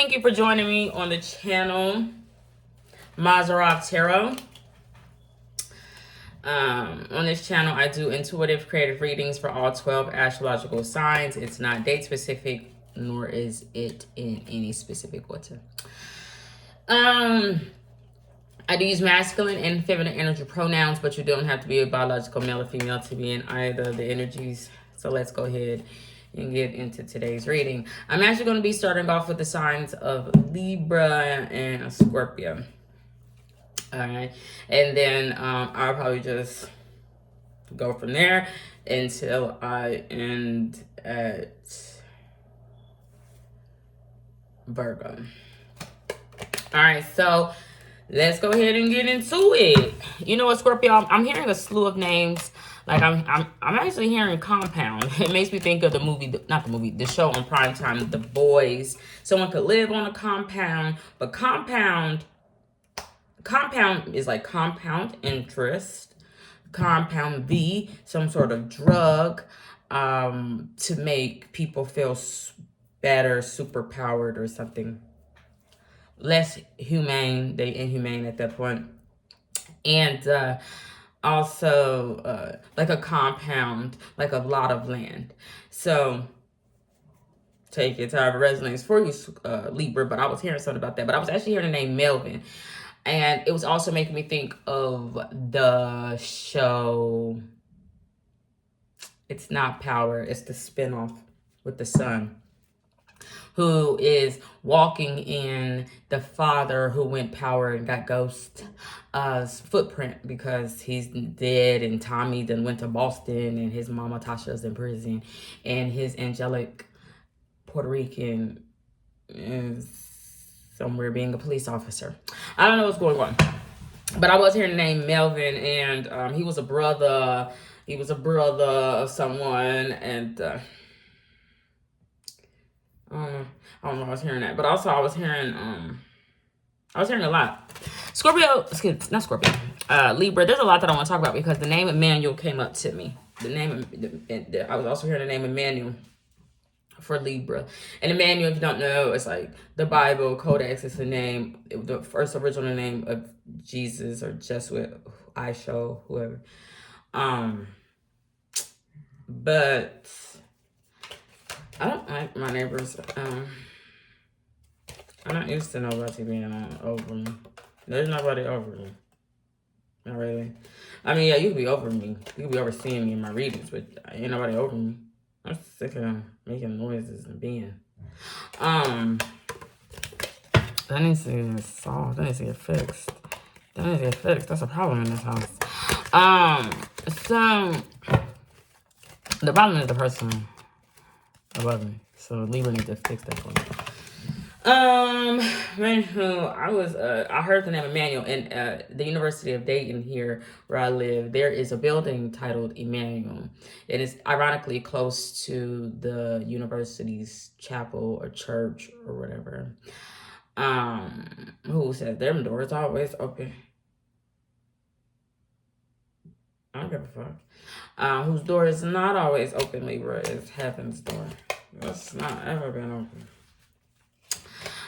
thank you for joining me on the channel, Mazarov Tarot. On this channel, I do intuitive creative readings for all 12 astrological signs. It's not date specific, nor is it in any specific order. I do use masculine and feminine energy pronouns, but you don't have to be a biological male or female to be in either of the energies. So let's go ahead and get into today's reading. I'm actually going to be starting off with the signs of Libra and Scorpio. All right. And then I'll probably just go from there until I end at Virgo. All right. So let's go ahead and get into it. You know what, Scorpio? I'm hearing a slew of names. Like I'm actually hearing Compound. It makes me think of the movie, not the movie, the show on Primetime, The Boys. Someone could live on a compound, but compound is like compound interest. Compound V, some sort of drug to make people feel better, superpowered or something. Less humane, they inhumane at that point. And also like a compound, like a lot of land. So take it however it resonates for you, Libra, but I was hearing something about that. But I was actually hearing the name Melvin. And it was also making me think of the show, it's not Power, it's the spinoff with the son, who is walking in the father who went Power and got Ghost's footprint because he's dead, and Tommy then went to Boston, and his mama Tasha's in prison, and his angelic Puerto Rican is somewhere being a police officer. I don't know what's going on, but I was hearing the name Melvin, and he was a brother. He was a brother of someone, and I don't know. I was hearing that, but also I was hearing a lot. Scorpio, not Scorpio. Libra. There's a lot that I want to talk about because the name Emmanuel came up to me. I was also hearing the name Emmanuel for Libra. And Emmanuel, if you don't know, it's like the Bible Codex. It's the name, the first original name of Jesus or Jesuit, Aisho, whoever. But I don't like my neighbors. I'm not used to nobody being over me. There's nobody over me. Not really. I mean, yeah, you could be over me. You could be overseeing me in my readings, but ain't nobody over me. I'm sick of making noises and being. That needs to get solved. That needs to get fixed. That's a problem in this house. So the problem is the person above me. So Libra needs to fix that for me. I heard the name Emmanuel in the University of Dayton here where I live. There is a building titled Emmanuel. It is ironically close to the university's chapel or church or whatever. Who said them doors always open? I don't give a fuck. Whose door is not always open, Libra, is heaven's door. It's not ever been open.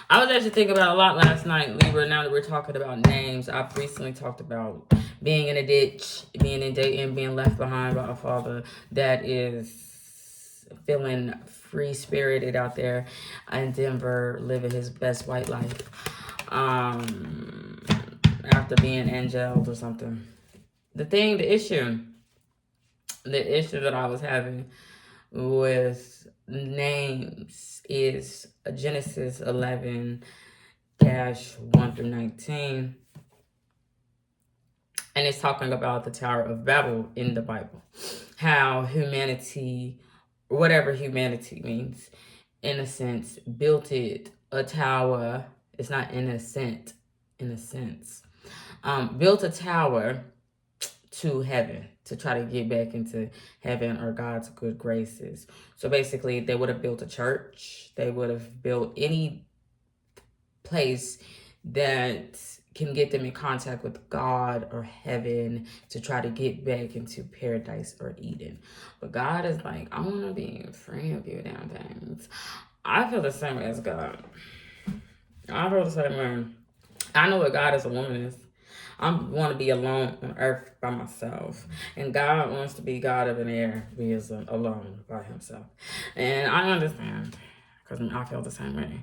I was actually thinking about a lot last night, Libra, now that we're talking about names. I've recently talked about being in a ditch, being in Dayton, being left behind by a father that is feeling free-spirited out there in Denver, living his best white life after being angeled or something. The issue that I was having with names is Genesis 11-1-19. And it's talking about the Tower of Babel in the Bible. How humanity, whatever humanity means, in a sense, built a tower. It's not innocent, in a sense. Built a tower to heaven to try to get back into heaven or God's good graces. So basically, they would have built a church. They would have built any place that can get them in contact with God or heaven to try to get back into paradise or Eden. But God is like, I want to be free of you damn things. I feel the same way as God. I feel the same way. I know what God as a woman is. I want to be alone on earth by myself. And God wants to be God of an air. He is alone by himself. And I understand. Because I feel the same way.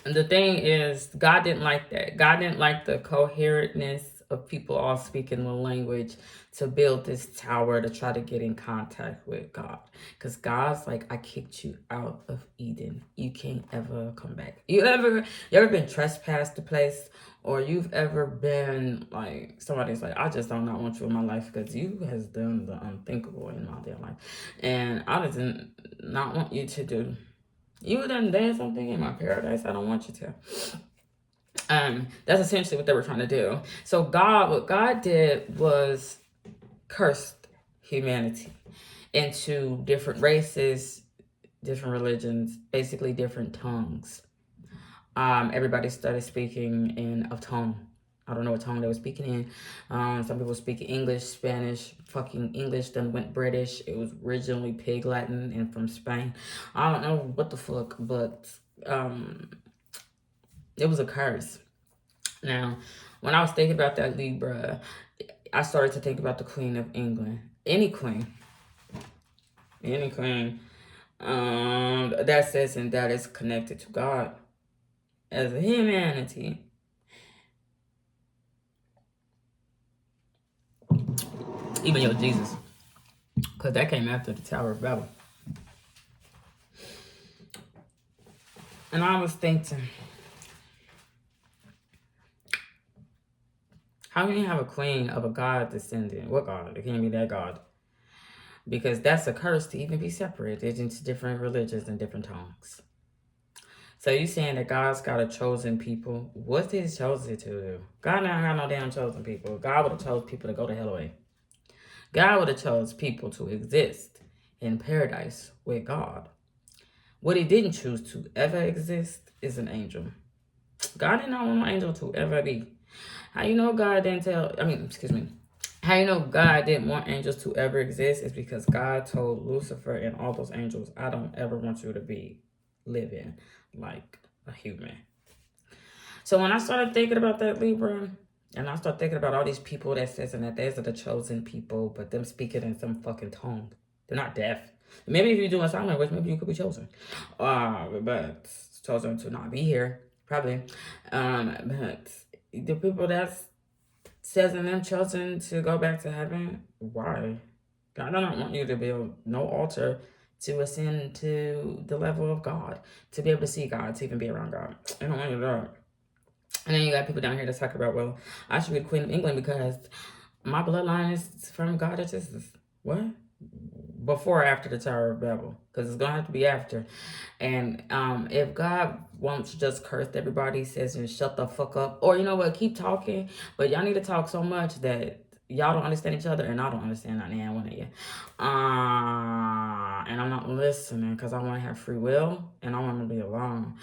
The thing is, God didn't like that. God didn't like the coherentness of people all speaking one language to build this tower to try to get in contact with God. Because God's like, I kicked you out of Eden. You can't ever come back. You ever been trespassed to place? Or you've ever been like, somebody's like, I just do not want you in my life because you has done the unthinkable in my damn life. And I just not want you to do. You done done something in my paradise. I don't want you to. That's essentially what they were trying to do. So what God did was cursed humanity into different races, different religions, basically different tongues. Everybody started speaking in a tongue. I don't know what tongue they were speaking in. Some people speak English, Spanish, fucking English, then went British. It was originally Pig Latin and from Spain. I don't know what the fuck, but it was a curse. Now, when I was thinking about that Libra, I started to think about the Queen of England. Any queen. That says and that is connected to God as a humanity. Even your Jesus. Because that came after the Tower of Babel. And I was thinking, how can you have a queen of a God descendant? What God? It can't be that God. Because that's a curse to even be separated into different religions and different tongues. So you saying that God's got a chosen people? What did he chosen to do? God never got no damn chosen people. God would have chose people to go to hell away. God would have chose people to exist in paradise with God. What he didn't choose to ever exist is an angel. God did not want an angel to ever be. How you know God didn't how you know God didn't want angels to ever exist is because God told Lucifer and all those angels, I don't ever want you to be living like a human. So when I started thinking about that, Libra, and I started thinking about all these people that says that these are the chosen people, but them speaking in some fucking tongue. They're not deaf. Maybe if you're doing sign language, maybe you could be chosen. But chosen to not be here, probably. But the people that says in them chosen to go back to heaven, why? God don't want you to build no altar to ascend to the level of God, to be able to see God, to even be around God. I don't want you to do it. And then you got people down here that talk about, well, I should be the Queen of England because my bloodline is from God or Jesus. What? Before or after the Tower of Babel? Because it's going to have to be after. And if God wants to just curse everybody, says, and shut the fuck up. Or you know what? Keep talking. But y'all need to talk so much that y'all don't understand each other and I don't understand not one of you. And I'm not listening because I want to have free will and I want to be alone.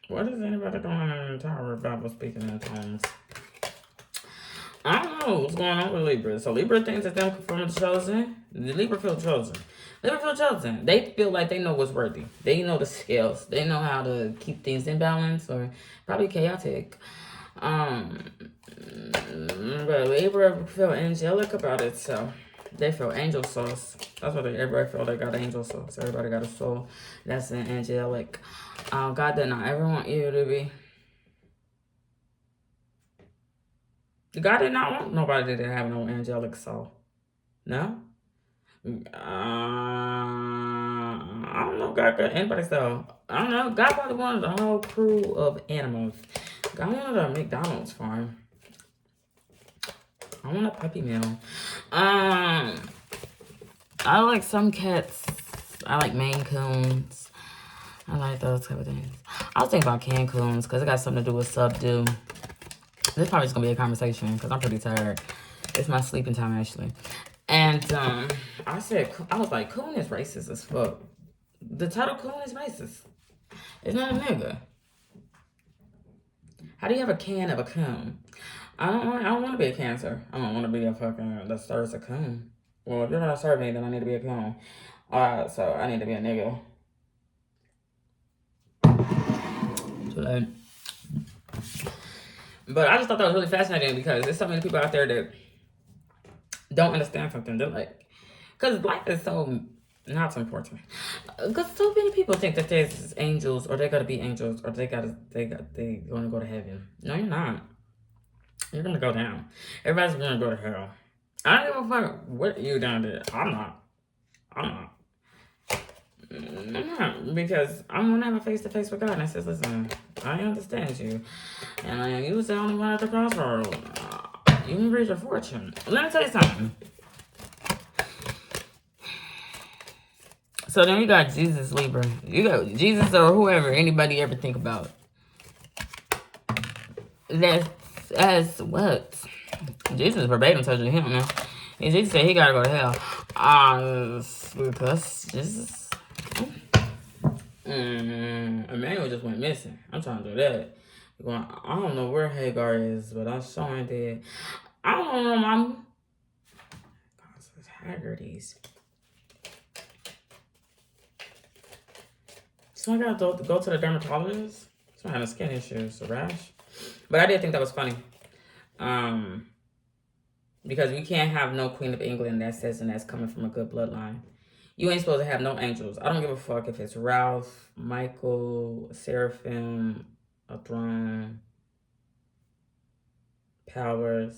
What is anybody doing in the Tower of Babel speaking in tongues? I don't know what's going on with Libra. So Libra thinks that them from the chosen. The Libra feel chosen. Libra feel chosen. They feel like they know what's worthy. They know the skills. They know how to keep things in balance or probably chaotic. But Libra feel angelic about it, so they feel angel souls. That's what everybody feel. They got angel souls. Everybody got a soul that's an angelic. God did not ever want you to be. God did not want nobody to have no angelic soul. No? I don't know. God got anybody so. I don't know. God probably wanted a whole crew of animals. God wanted a McDonald's farm. I want a puppy mill. I like some cats. I like Maine Coons. I like those type of things. I was thinking about Cancun's because it got something to do with subdue. This probably just gonna be a conversation because I'm pretty tired. It's my sleeping time actually. And I was like, coon is racist as fuck. The title coon is racist. It's not a nigga. How do you have a can of a coon? I don't want to be a cancer. I don't want to be a fucking that starts a coon. Well, if you're gonna serve me, then I need to be a coon. So I need to be a nigga. Too late. But I just thought that was really fascinating because there's so many people out there that don't understand something. They're like, because life is so not so important. Because so many people think that there's angels, or they gotta be angels, or they gonna go to heaven. No, you're not. You're gonna go down. Everybody's gonna go to hell. I don't give a fuck what you done did. I'm not. I'm not. Because I'm gonna have a face to face with God, and I says, listen, I understand you, and you was the only one at the crossroad. You can raise your fortune. Let me tell you something. So then you got Jesus Libra. You got Jesus or whoever, anybody ever think about. That's as what? Jesus verbatim tells you him, man. And Jesus said he gotta go to hell. Because Jesus. Emmanuel just went missing. I'm trying to do that. Going, I don't know where Hagar is, but I saw him dead. I don't know, Mama. It's Haggerty's. So I gotta go to the dermatologist. So I had a skin issues, a rash. But I did think that was funny. Because we can't have no Queen of England that says and that's coming from a good bloodline. You ain't supposed to have no angels. I don't give a fuck if it's Ralph, Michael, Seraphim, a throne, powers.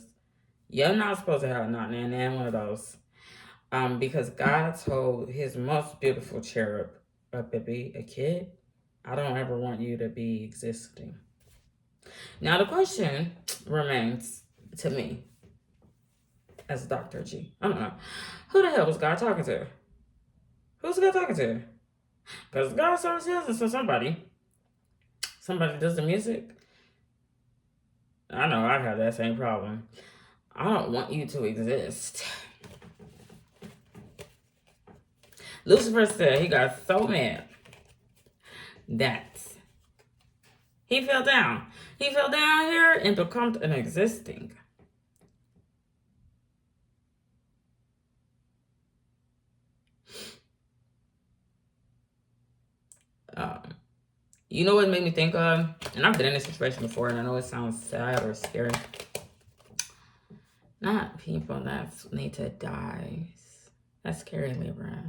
You're not supposed to have not one of those. Because God told his most beautiful cherub to be a kid. I don't ever want you to be existing. Now the question remains to me as Dr. G. I don't know. Who the hell was God talking to? Who's God talking to? Because God serves his to somebody. Somebody does the music. I know I have that same problem. I don't want you to exist. Lucifer said he got so mad that he fell down. He fell down here and became an existing. You know what made me think of? And I've been in this situation before, and I know it sounds sad or scary. Not people that need to die. That's scary, Libra.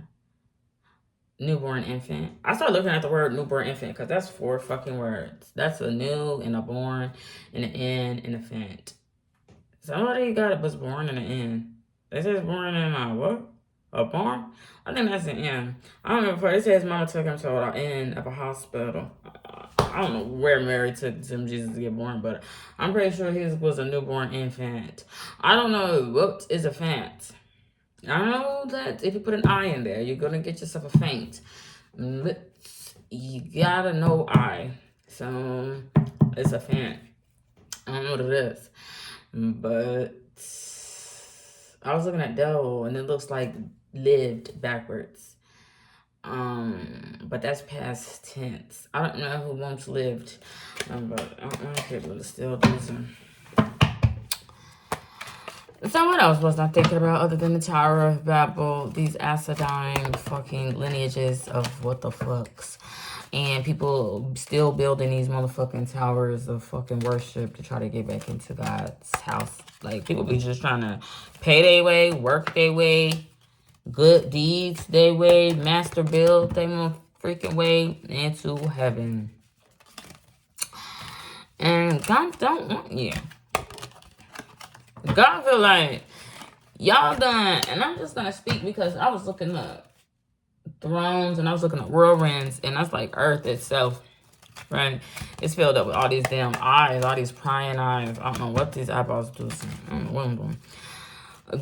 Newborn infant. I started looking at the word newborn infant because that's 4 fucking words. That's a new and a born and an in and a infant. Somebody was born in an in. They says born in a what? A barn? I think that's an in. I don't know if it says mama took him to an in of a hospital. I don't know where Mary took some Jesus to get born, but I'm pretty sure his was a newborn infant. I don't know what is a fant. I know that if you put an I in there, you're gonna get yourself a faint. But you gotta know I. So it's a fant. I don't know what it is. But I was looking at devil and it looks like lived backwards. But that's past tense. I don't know who once lived. But I don't know if people are still losing. So what else was I thinking about other than the Tower of Babel? These acidine fucking lineages of what the fucks. And people still building these motherfucking towers of fucking worship to try to get back into God's house. Like, people be just trying to pay their way, work their way, good deeds their way, master build their freaking way into heaven. And God don't want you. God feel like y'all done, and I'm just gonna speak because I was looking up thrones and I was looking at whirlwinds, and that's like Earth itself, right? It's filled up with all these damn eyes, all these prying eyes. I don't know what these eyeballs do. I don't know what I'm doing.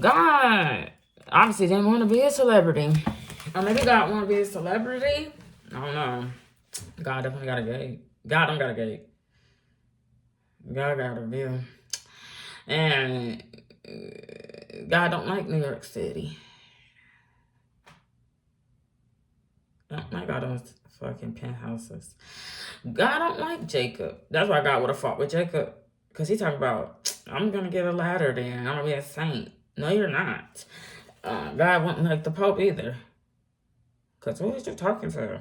God obviously didn't want to be a celebrity, or maybe God want to be a celebrity. I don't know. God definitely got a gate. God don't got a gate. God got a view. And God don't like New York City. Don't like all those fucking penthouses. God don't like Jacob. That's why God would have fought with Jacob. Because he talking about, I'm going to get a ladder then. I'm going to be a saint. No, you're not. God wouldn't like the Pope either. Because who is you talking to?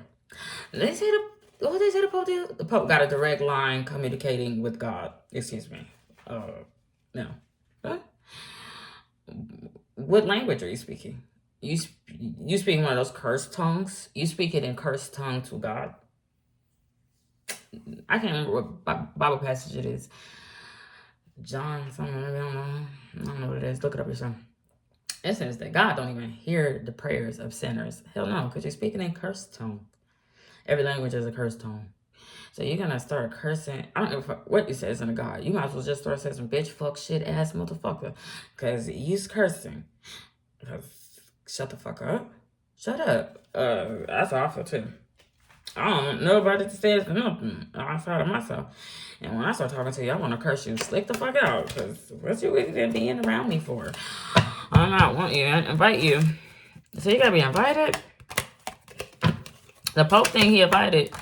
They say what they say the Pope did? The Pope got a direct line communicating with God. Excuse me. No. Huh? What language are you speaking? You speak one of those cursed tongues? You speak it in cursed tongue to God? I can't remember what Bible passage it is. John, something, I don't know what it is. Look it up yourself. It says that God don't even hear the prayers of sinners. Hell no, because you're speaking in cursed tongue. Every language is a cursed tongue. So you're gonna start cursing. I don't know what you says in the God. You might as well just start saying some bitch, fuck, shit, ass, motherfucker. Because you's cursing. Shut the fuck up. Shut up. That's awful too. I don't want nobody to say nothing outside of myself. And when I start talking to you, I want to curse you. Slick the fuck out. Because what you even being around me for? I'm not want you. I invite you. So you got to be invited? The Pope thing he invited.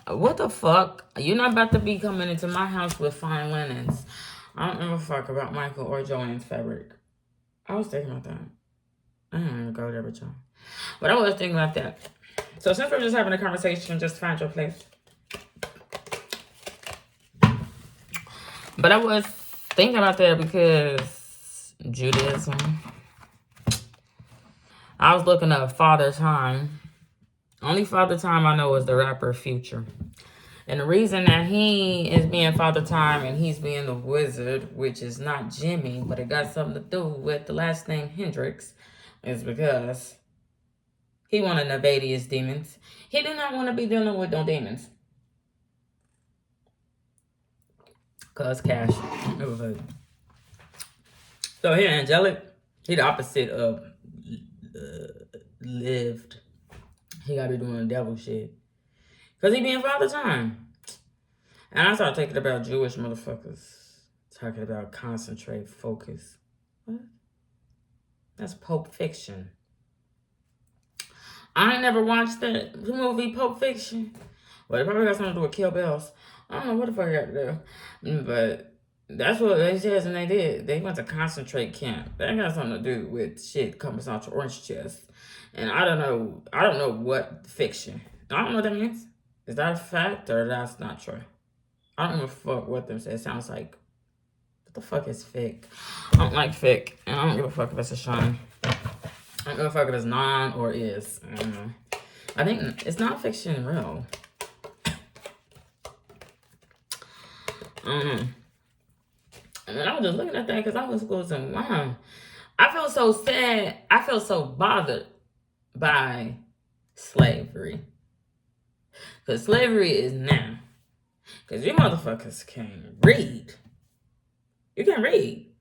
What the fuck? You're not about to be coming into my house with fine linens. I don't give a fuck about Michael or Joanne's fabric. I was thinking about that. I don't even go there with y'all. But I was thinking about that. So since we're just having a conversation, just find your place. But I was thinking about that because Judaism. I was looking up Father Time. Only Father Time I know is the rapper Future. And the reason that he is being Father Time and he's being the wizard, which is not Jimmy, but it got something to do with the last name Hendrix, is because he want to evade his demons. He did not want to be dealing with no demons. Cause cash. It was like. So here, angelic, he the opposite of lived. He gotta be doing devil shit. Cause he being Father Time. And I started thinking about Jewish motherfuckers. Talking about concentrate, focus. What? That's Pulp Fiction. I ain't never watched that movie, Pulp Fiction. But it probably got something to do with Kill Bills. I don't know what the fuck I got to do. But that's what they said and they did. They went to concentrate camp. That got something to do with shit coming out your orange chest. And I don't know what fiction. I don't know what that means. Is that a fact or that's not true? I don't give a fuck what them say. It sounds like, what the fuck is fic? I don't like fic. And I don't give a fuck if it's a shine. I don't give a fuck if it's non or is. I don't know. I think it's not fiction real. I don't know. And I was just looking at that because I was going, wow. I felt so sad. I felt so bothered by slavery. Because slavery is now. Because you motherfuckers can't read. You can't read.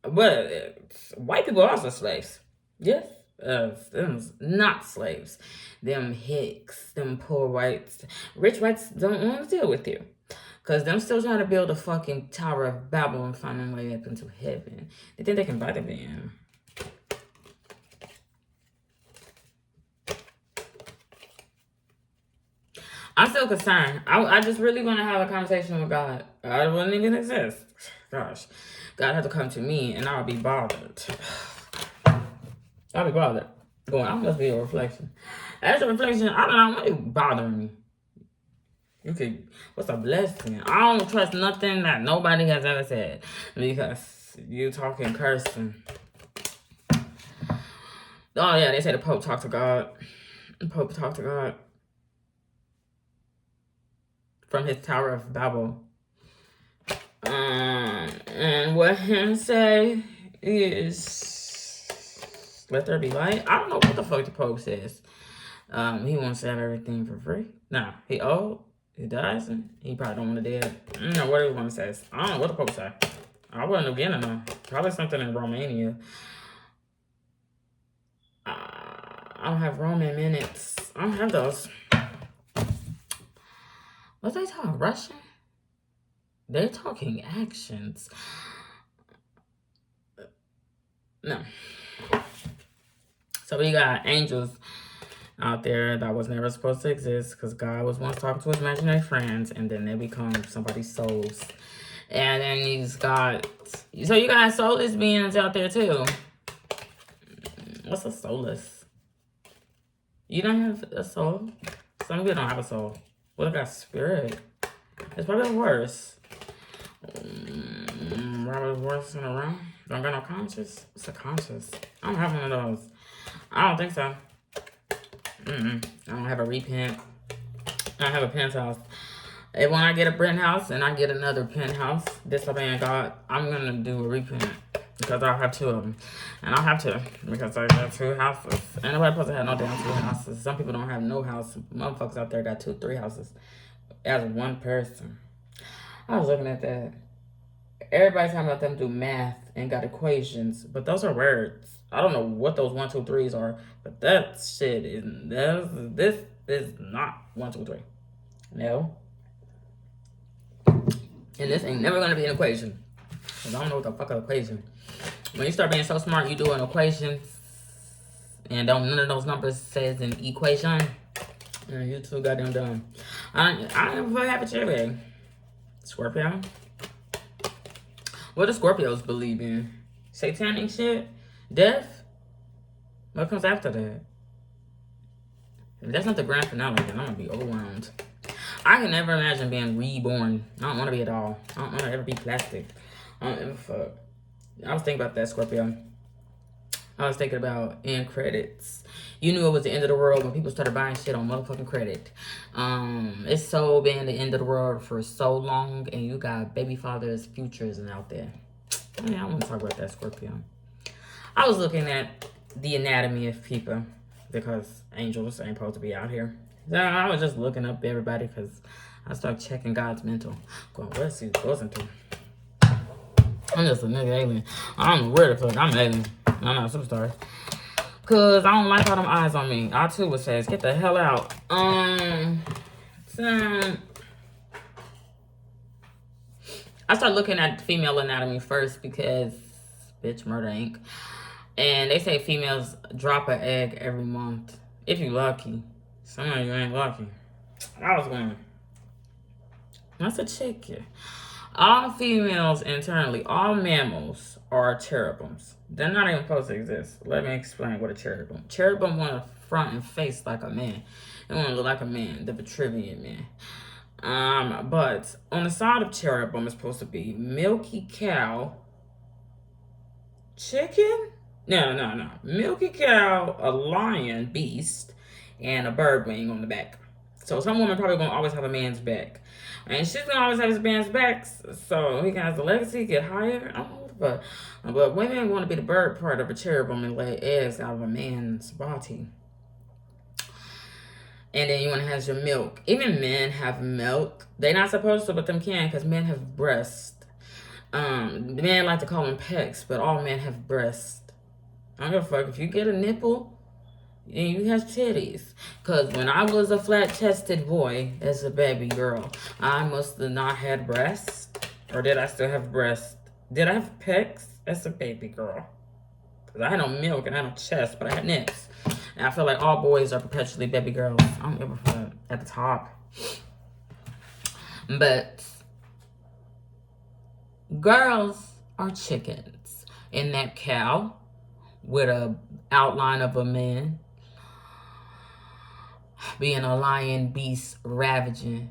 But white people are also slaves. Yes. Them not slaves. Them hicks. Them poor whites. Rich whites don't want to deal with you. Because them still trying to build a fucking Tower of Babel and find their way up into heaven. They think they can buy the van. I'm still concerned. I just really want to have a conversation with God. I wouldn't even exist. Gosh. God had to come to me and I'll be bothered. I'll be bothered. Going, I must be a reflection. As a reflection, I don't know what bothering me. You could, what's a blessing? I don't trust nothing that nobody has ever said. Because you talking cursing. Oh yeah, they say the Pope talked to God. The Pope talked to God. From his Tower of Babel. And what him say is, let there be light. I don't know what the fuck the Pope says. He wants to have everything for free. Nah, he old. He dies and he probably don't want to dead. I don't know what he want to say. I don't know what the Pope say. I wouldn't have given him. Probably something in Romania. I don't have Roman minutes. I don't have those. What they talking? Russian? They're talking actions. No. So we got angels out there that was never supposed to exist because God was once talking to his imaginary friends and then they become somebody's souls. And then he's got, so you got soulless beings out there too. What's a soulless? You don't have a soul? Some people don't have a soul. What about spirit? It's probably worse. Probably worse in a room. Don't got no conscience? What's a conscience? I don't have one of those. I don't think so. I don't have a repent. I have a penthouse. And when I get a penthouse and I get another penthouse, disobeying God, I'm going to do a repent. Because I have two of them. And I have to. Because I got two houses. Ain't nobody supposed to have no damn two houses. Some people don't have no house. Motherfuckers out there got 2, 3 houses. As one person. I was looking at that. Everybody's talking about them do math and got equations. But those are words. I don't know what those 1, 2, 3s are. But that shit is... This is not 1, 2, 3. No. And this ain't never going to be an equation. Because I don't know what the fuck an equation. When you start being so smart, you do an equation. And none of those numbers says an equation. And you too goddamn dumb. I am very happy to Scorpio. What do Scorpios believe in? Satanic shit? Death? What comes after that? If that's not the grand finale, then I'm going to be overwhelmed. I can never imagine being reborn. I don't want to be at all. I don't want to ever be plastic. I don't ever fuck. I was thinking about that, Scorpio. I was thinking about end credits. You knew it was the end of the world when people started buying shit on motherfucking credit. It's so been the end of the world for so long, and you got baby fathers' futures and out there. Yeah, I want to talk about that, Scorpio. I was looking at the anatomy of people because angels ain't supposed to be out here. So I was just looking up everybody because I started checking God's mental. Going, what's he going to? I'm just a nigga alien. I don't know where the fuck I'm alien. I'm not a superstar. Cause I don't like all them eyes on me. I too would say, get the hell out. So I started looking at female anatomy first because bitch, Murder Inc. And they say females drop an egg every month. If you lucky. Some of you ain't lucky. I was going, that's a chicken. All females internally, all mammals are cherubims. They're not even supposed to exist. Let me explain what a cherubim. Cherubim want to front and face like a man. They want to look like a man, the Vitruvian man. But on the side of cherubim is supposed to be milky cow, chicken? No. Milky cow, a lion, beast, and a bird wing on the back. So some woman probably gonna always have a man's back. And she's gonna always have his man's back, so he can have the legacy, get higher. I don't know, but women want to be the bird part of a cherubim and lay eggs out of a man's body. And then you want to have your milk. Even men have milk. They're not supposed to, but them can, because men have breasts. Men like to call them pecs, but all men have breasts. I don't give a fuck. If you get a nipple, and you have titties. Because when I was a flat-chested boy as a baby girl, I must have not had breasts. Or did I still have breasts? Did I have pecs as a baby girl? Because I had no milk and I had no chest, but I had nips. And I feel like all boys are perpetually baby girls. I don't give a fuck at the top. But girls are chickens. And that cow with a outline of a man being a lion, beast, ravaging,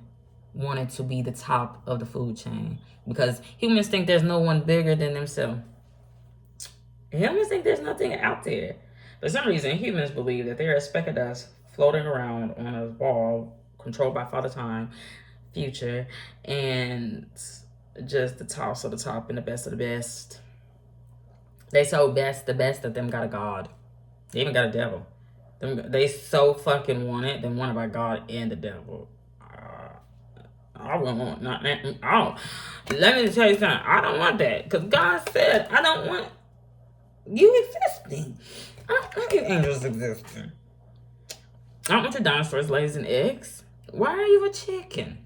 wanted to be the top of the food chain. Because humans think there's no one bigger than themselves. Humans think there's nothing out there. For some reason, humans believe that they're a speck of dust floating around on a ball controlled by Father Time, Future, and just the tops of the top and the best of the best. They so best, the best of them got a God. They even got a devil. They so fucking want it, they want it by God and the devil. I wouldn't want not. Oh, let me tell you something. I don't want that because God said I don't want you existing. I don't want you angels existing. I don't want your dinosaurs, ladies, and eggs. Why are you a chicken?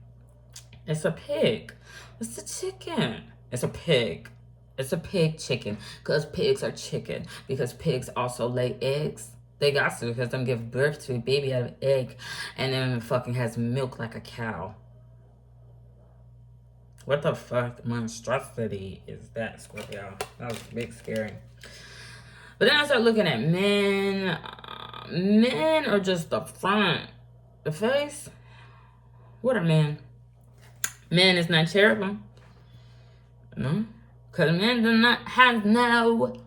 It's a pig. It's a chicken. It's a pig. It's a pig chicken because pigs are chicken because pigs also lay eggs. They got to because them give birth to a baby out of an egg and then fucking has milk like a cow. What the fuck monstrosity is that, Scorpio? That was big scary. But then I start looking at men. Men are just the front. The face? What are men? Men is not cherubim. No. Because men do not have no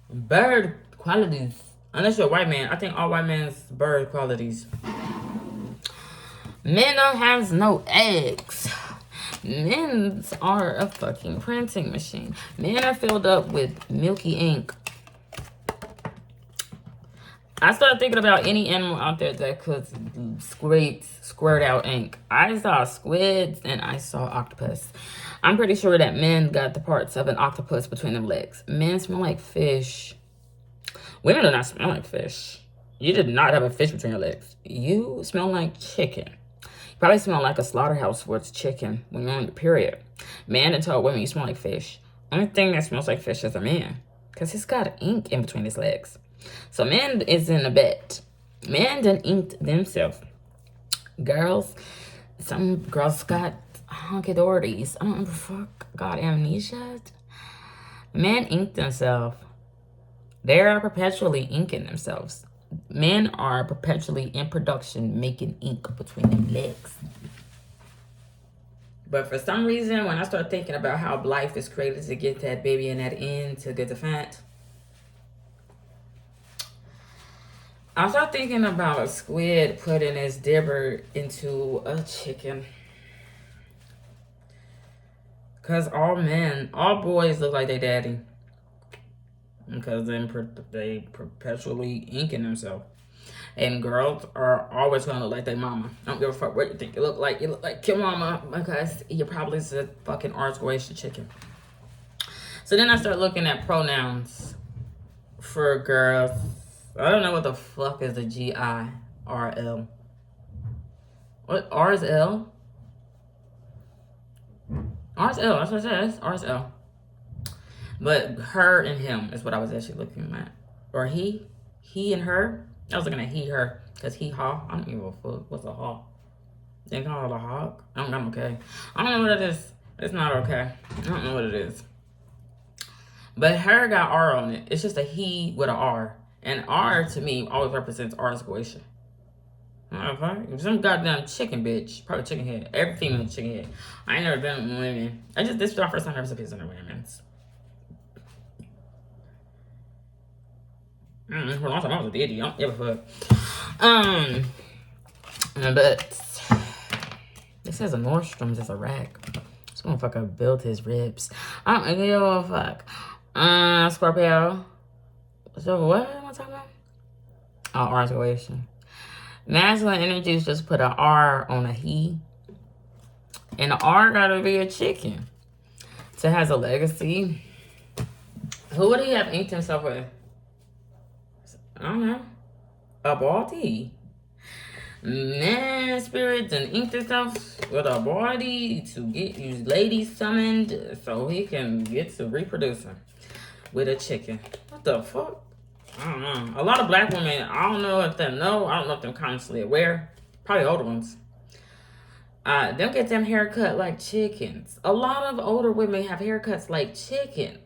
bird qualities. Unless you're a white man. I think all white men's bird qualities. Men don't have no eggs. Men are a fucking printing machine. Men are filled up with milky ink. I started thinking about any animal out there that could squirt out ink. I saw squids and I saw octopus. I'm pretty sure that men got the parts of an octopus between their legs. Men smell like fish. Women do not smell like fish. You did not have a fish between your legs. You smell like chicken. You probably smell like a slaughterhouse where it's chicken when you're on your period. Man and told women you smell like fish. Only thing that smells like fish is a man. Because he's got ink in between his legs. So man is in a bet. Man done inked themselves. Girls, some girls got honky-dorties. I don't know, fuck, got amnesia. Men inked themselves. They're perpetually inking themselves. Men are perpetually in production making ink between their legs. But for some reason, when I start thinking about how life is created to get that baby in that end to get the fat, I start thinking about a squid putting his dibber into a chicken. Because all men, all boys look like their daddy. Because they perpetually inking themselves. And girls are always going to look like their mama. I don't give a fuck what you think you look like. You look like your mama because you're probably a fucking Argosy chicken. So then I start looking at pronouns for girls. I don't know what the fuck is the G-I-R-L. What? R is L? R is L. That's what it says. R is L. But her and him is what I was actually looking at. Or he. He and her. I was looking at he, her. Because he, ha. I don't give a fuck. What's a ha? They call it a hawk? I'm okay. I don't know what it is. It's not okay. I don't know what it is. But her got R on it. It's just a he with an R. And R, to me, always represents Argosy. Some goddamn chicken bitch. Probably chicken head. Every female chicken head. I ain't never been with women. This is my first time ever seeing pizza in women's. For a long time I was a ditty. I don't give a fuck. But this says a Nordstrom's is a rack. This motherfucker built his ribs. I don't give a fuck. Scorpio. So what am I talking about? Oh, Argosy. Masculine energies just put an R on a he. And the R gotta be a chicken. So it has a legacy. Who would he have inked himself with? I don't know. A body. Man, spirits and inked himself with a body to get you ladies summoned so he can get to reproducing with a chicken. What the fuck? I don't know. A lot of black women, I don't know if they know. I don't know if they're consciously aware. Probably older ones. They'll get them haircut like chickens. A lot of older women have haircuts like chickens.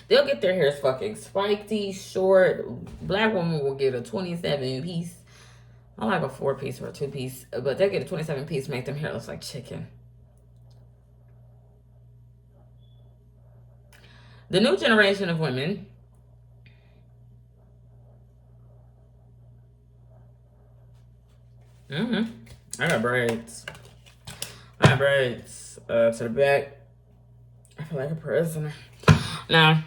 They'll get their hairs fucking spiky, short. Black women will get a 27 piece. I like a 4-piece or a 2-piece. But they'll get a 27 piece, make them hair look like chicken. The new generation of women. I got braids. I got braids to the back. I feel like a prisoner. No.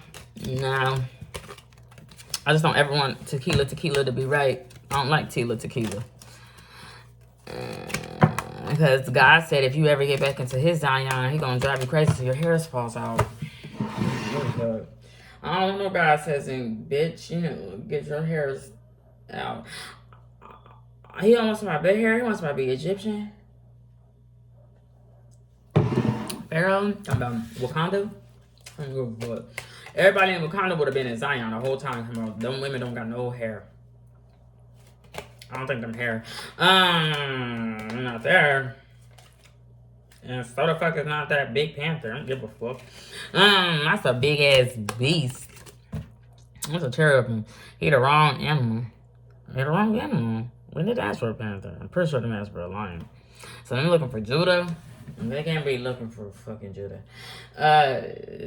I just don't ever want tequila to be right. I don't like tequila. Because God said if you ever get back into his Zion, he gonna drive you crazy so your hair falls out. I don't know. God says, bitch, get your hairs out. He don't want somebody big hair. He wants somebody to be Egyptian. Pharaoh, talking about Wakanda. Everybody in Wakanda would have been in Zion the whole time. Them women don't got no hair. I don't think them hair. Not there. And so the fuck is not that big panther. I don't give a fuck. That's a big ass beast. That's a cherubim. He the wrong animal. He the wrong animal. We need to ask for a panther. I'm pretty sure they asked for a lion. So I'm looking for Judah. They can't be looking for fucking Judah.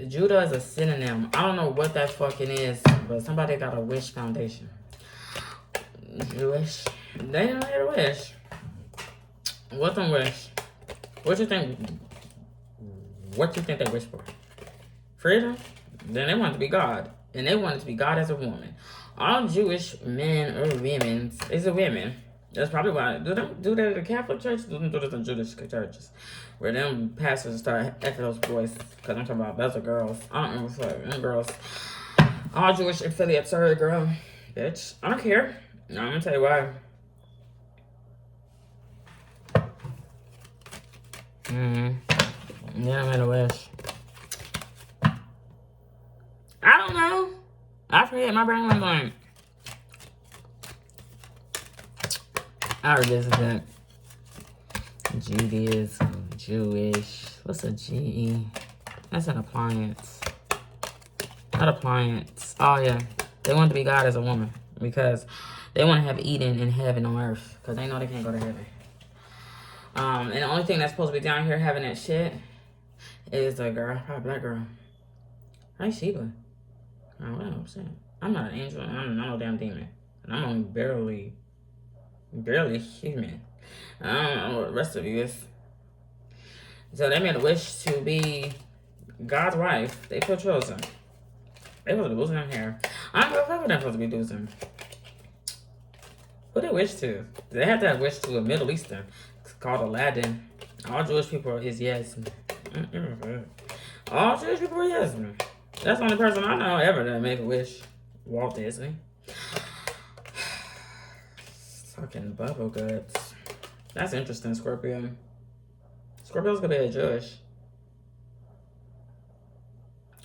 Judah is a synonym. I don't know what that fucking is, but somebody got a wish foundation. Jewish. They don't get a wish. What's a wish? What you think? What you think they wish for? Freedom? Then they want to be God. And they want to be God as a woman. All Jewish men or women is a women. That's probably why. Do that at the Catholic Church? Do this in Jewish churches. Where them pastors start effing those boys. Because I'm talking about those are girls. I don't know what's up. Them girls. All Jewish affiliates are a girl. Bitch. I don't care. I'm going to tell you why. Yeah, I made a wish. I don't know. I forget. My brain went blank. I revisit that. Judaism, Jewish. What's a GE? That's an appliance. Not appliance. Oh, yeah. They want to be God as a woman. Because they want to have Eden in heaven on earth. Because they know they can't go to heaven. And the only thing that's supposed to be down here having that shit is a girl. Probably a black girl. Hi, Sheba. Oh, what I'm saying. I'm not an angel. I'm not no damn demon. And I'm only barely human. I don't know what the rest of you is. So they made a wish to be God's wife. They feel chosen. They supposed to be losing their hair. I don't know if they're supposed to be losing. Who they wish to? They had that wish to a Middle Eastern. It's called Aladdin. All Jewish people is yes. All Jewish people are yes. That's the only person I know ever that make a wish. Walt Disney. Fucking bubble guts. That's interesting, Scorpio. Scorpio's gonna be a Jewish.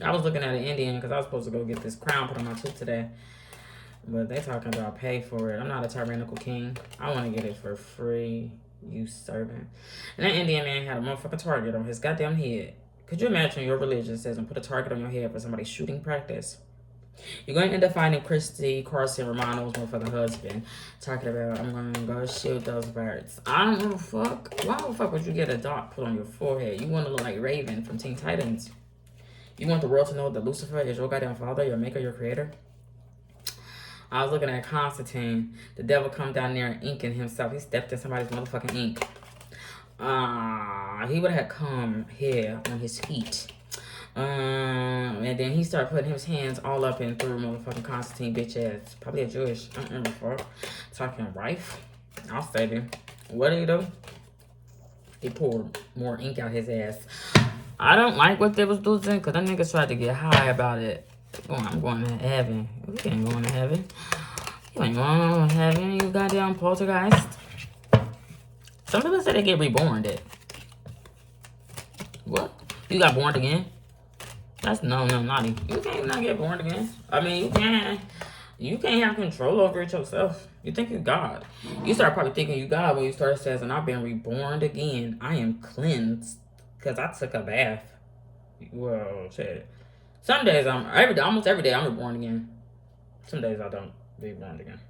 I was looking at an Indian because I was supposed to go get this crown put on my tooth today. But they talking about pay for it. I'm not a tyrannical king. I want to get it for free, you servant. And that Indian man had a motherfucking target on his goddamn head. Could you imagine your religion says and put a target on your head for somebody's shooting practice? You're going to end up finding Christy Carson Romano's motherfucking husband talking about, I'm going to go shoot those birds. I don't give a fuck. Why the fuck would you get a dot put on your forehead? You want to look like Raven from Teen Titans. You want the world to know that Lucifer is your goddamn father, your maker, your creator? I was looking at Constantine. The devil come down there and inking himself. He stepped in somebody's motherfucking ink. He would have come here on his feet. And then he started putting his hands all up and through motherfucking Constantine bitch ass. Probably a Jewish. Talking rife. I'll save him. What do you do? He poured more ink out his ass. I don't like what they was doing because them niggas tried to get high about it. I'm going to heaven. You ain't going to heaven. You ain't going to heaven, you goddamn poltergeist. Some people say they get reborn dead. What? You got born again? That's no, naughty. You can't not get born again. I mean, you can't have control over it yourself. You think you God. You start probably thinking you God when you start saying, and I've been reborn again. I am cleansed because I took a bath. Well, shit. Some days almost every day I'm reborn again. Some days I don't be born again.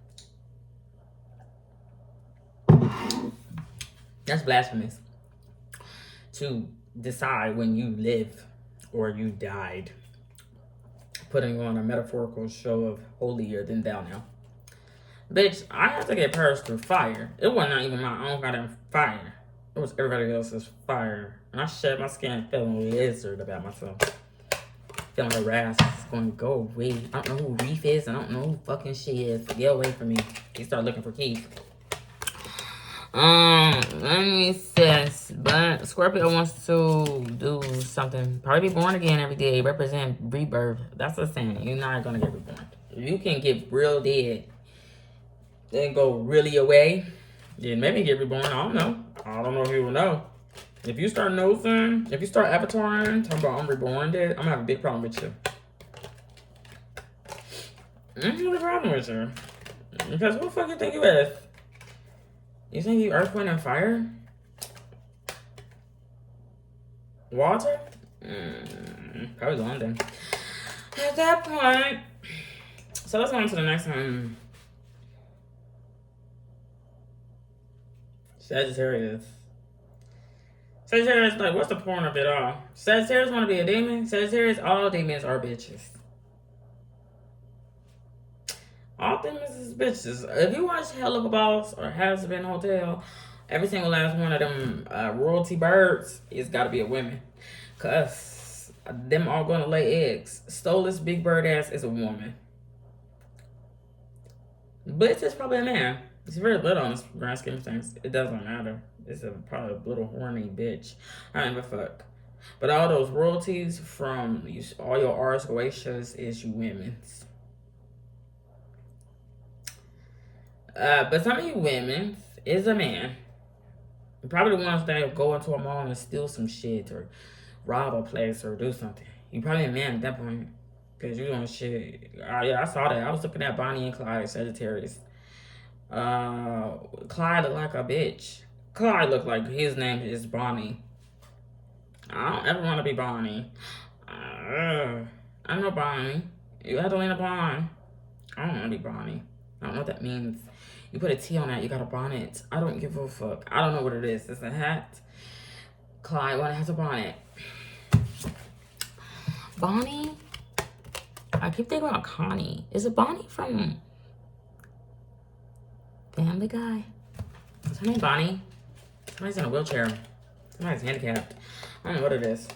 That's blasphemous. To decide when you live or you died. Putting on a metaphorical show of holier than thou now. Bitch, I had to get purged through fire. It was not even my own goddamn fire. It was everybody else's fire. And I shed my skin feeling lizard about myself. Feeling harassed. It's going to go away. I don't know who Reef is. I don't know who fucking she is. Get away from me. He started looking for Keith. Let me see. But Scorpio wants to do something. Probably be born again every day. Represent rebirth. That's the saying. You're not going to get reborn. You can get real dead. Then go really away. Then maybe get reborn. I don't know. I don't know if you will know. If you start nosing, if you start avataring, talking about I'm reborn dead, I'm gonna have a big problem with you. I'm gonna have a problem with you. Because who the fuck you think you is? You think you Earth, Wind, and Fire? Water? Probably London. At that point, So let's go on to the next one. Sagittarius. Sagittarius, like, what's the point of it all? Sagittarius want to be a demon? Sagittarius, all demons are bitches. All demons is bitches. If you watch Hell of a Boss or Has Been Hotel, every single last one of them royalty birds is got to be a woman. Because them all going to lay eggs. Stolas Big Bird ass is a woman. Blitz is probably a man. It's very little on the grand scheme of things. It doesn't matter. It's probably a little horny bitch. I don't give a fuck. But all those royalties from all your R's, Goetias is you women's. But some of you women is a man. Probably the ones that go into a mall and steal some shit or rob a place or do something. You probably a man at that point. Because you doing shit. Yeah, I saw that. I was looking at Bonnie and Clyde, Sagittarius. Clyde looked like a bitch. Clyde looked like his name is Bonnie. I don't ever want to be Bonnie. I know Bonnie. You had to lean upon. I don't want to be Bonnie. I don't know what that means. You put a T on that, you got a bonnet. I don't give a fuck. I don't know what it is. It's a hat. Clyde, one has a bonnet. Bonnie? I keep thinking about Connie. Is it Bonnie from Family Guy? Is her name Bonnie? Somebody's in a wheelchair. Somebody's handicapped. I don't know what it is.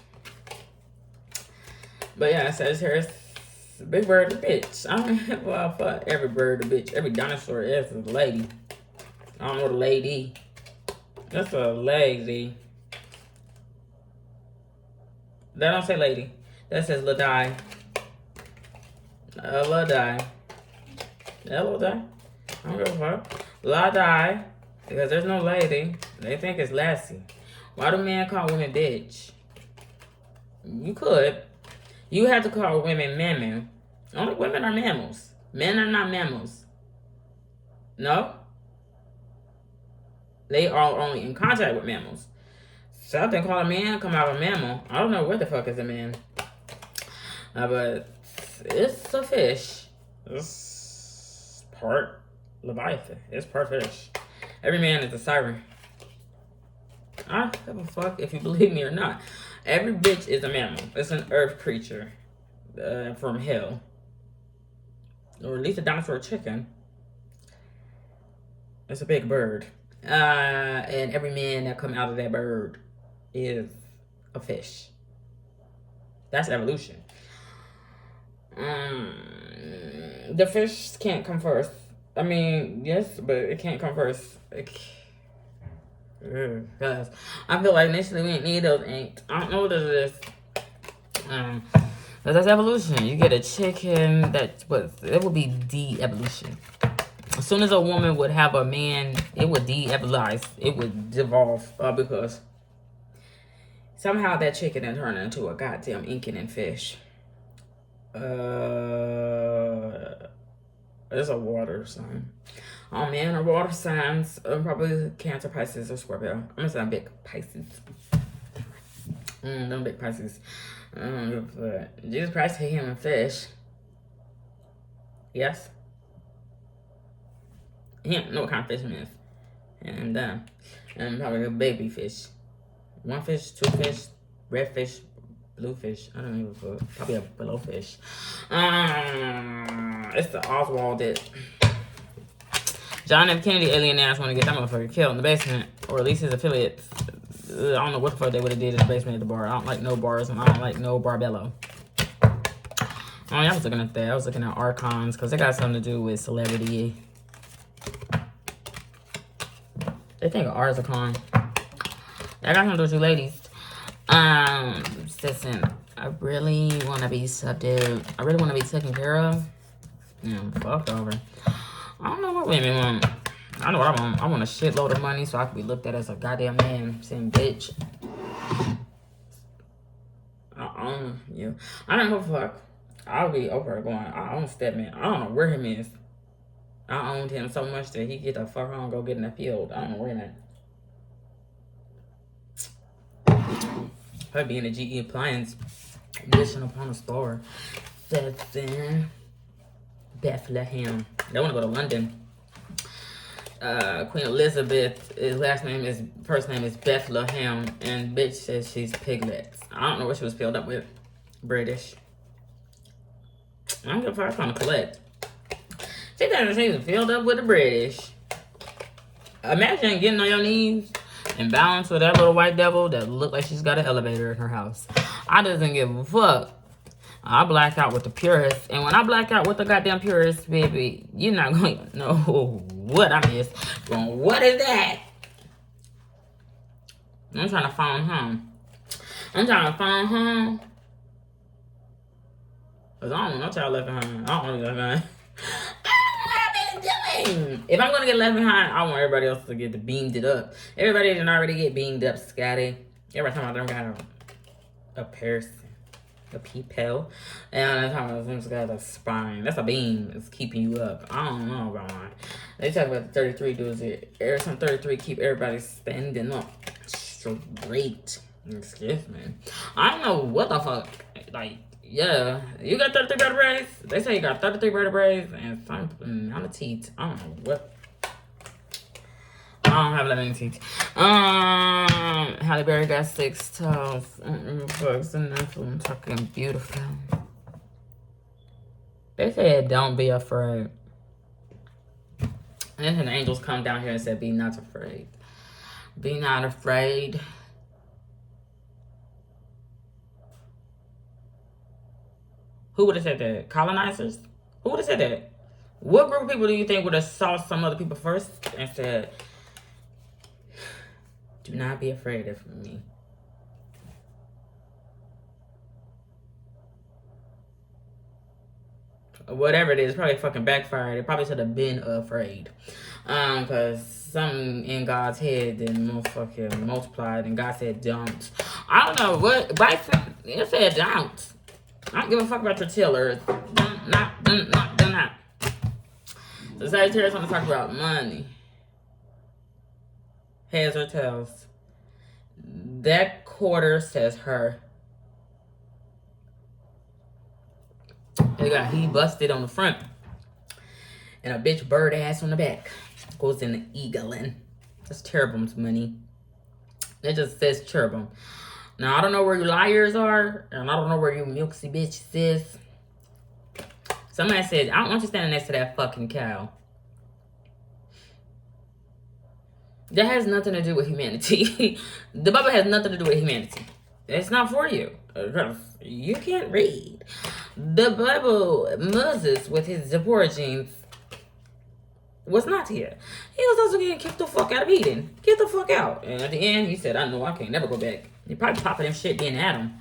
But yeah, Sagittarius. Big bird, a bitch. I don't well, fuck every bird, a bitch. Every dinosaur is a lady. I don't know what a lady. That's a lady. That don't say lady. That says Ladai. Ladai. Ladai. I don't give a fuck. Ladai. Because there's no lady. They think it's lassie. Why do men call women bitch? You could. You have to call women mammal. Only women are mammals. Men are not mammals. No? They are only in contact with mammals. Something called a man come out of a mammal. I don't know what the fuck is a man. But it's a fish. It's part Leviathan. It's part fish. Every man is a siren. I don't give a fuck if you believe me or not. Every bitch is a mammal. It's an earth creature from hell. Or at least a dinosaur chicken. It's a big bird. And every man that come out of that bird is a fish. That's evolution. The fish can't come first. I mean, yes, but it can't come first. Because I feel like initially we didn't need those ink. I don't know what it is. But that's evolution. You get a chicken it would be de-evolution. As soon as a woman would have a man, it would de-evolution. It would devolve because somehow that chicken then turned into a goddamn inking fish. It's a water sign. Oh man, our water signs probably Cancer, Pisces, or Scorpio. I'm gonna say big Pisces. Them big Pisces. Jesus Christ hit him in fish. Yes. He don't know what kind of fish it is. And probably a baby fish. One fish, two fish, red fish, blue fish. I don't even know. Probably a blowfish. It's the Oswald that John F. Kennedy alien ass want to get that motherfucker killed in the basement, or at least his affiliates. I don't know what the fuck they would have did in the basement of the bar. I don't like no bars, and I don't like no Barbello. Oh, I was looking at that. I was looking at Archons, because they got something to do with celebrity. They think of Arzicon. That got something to do with you ladies. Listen, I really want to be subdued. I really want to be taken care of. Fuck over. I don't know what women want. I know what I want. I want a shitload of money so I can be looked at as a goddamn man. Saying bitch. I own you. I don't know fuck. I'll be over going, I own Stedman. I don't know where him is. I owned him so much that he get the fuck on and go get in the field. I don't know where him at. Probably be in the GE appliance. Wishing upon a star. That's in. Bethlehem. They want to go to London. Queen Elizabeth, first name is Bethlehem, and bitch says she's Piglets. I don't know what she was filled up with. British. I don't give a fuck. I'm trying to collect. She said she was filled up with the British. Imagine getting on your knees and bowing to that little white devil that looked like she's got an elevator in her house. I doesn't give a fuck. I black out with the purists. And when I black out with the goddamn purists, baby, you're not going to know what I missed. Going, what is that? I'm trying to find home. Because I don't know what y'all left behind. I don't want to get left behind. If I'm going to get left behind, I want everybody else to get beamed it up. Everybody didn't already get beamed up, Scotty. Every time I don't got a piercing. A peepel, and I'm talking about them got a spine. That's a beam. It's keeping you up. I don't know about mine. They talk about the 33 dudes here. Some 33 keep everybody standing up straight. Excuse me. I don't know what the fuck. Like, yeah, you got 33 vertebrae. They say you got 33 vertebrae and something on the teeth. I don't know what. I don't have that many teeth. Halle Berry got 6 toes. Bugs and I'm talking beautiful. They said don't be afraid. And then the angels come down here and said be not afraid. Be not afraid. Who would have said that? Colonizers? Who would have said that? What group of people do you think would have saw some other people first and said, do not be afraid of me? Whatever it is, probably fucking backfired. It probably should have been afraid. Because something in God's head didn't fucking multiplied and God said don't. I don't know what. It said don't. I don't give a fuck about your tillers. Not. The Sagittarius want to talk about money. Heads or tails? That quarter says her. They got he busted on the front. And a bitch bird ass on the back. Goes in the eagling. That's cherubim's money. That just says cherubim. Now, I don't know where you liars are. And I don't know where you milksy bitch is. Somebody said, I don't want you standing next to that fucking cow. That has nothing to do with humanity. The Bible has nothing to do with humanity. It's not for you. You can't read. The Bible, Moses, with his Zipporah genes, was not here. He was also getting kicked the fuck out of Eden. Get the fuck out. And at the end, he said, I know I can't never go back. He probably popping them shit being Adam.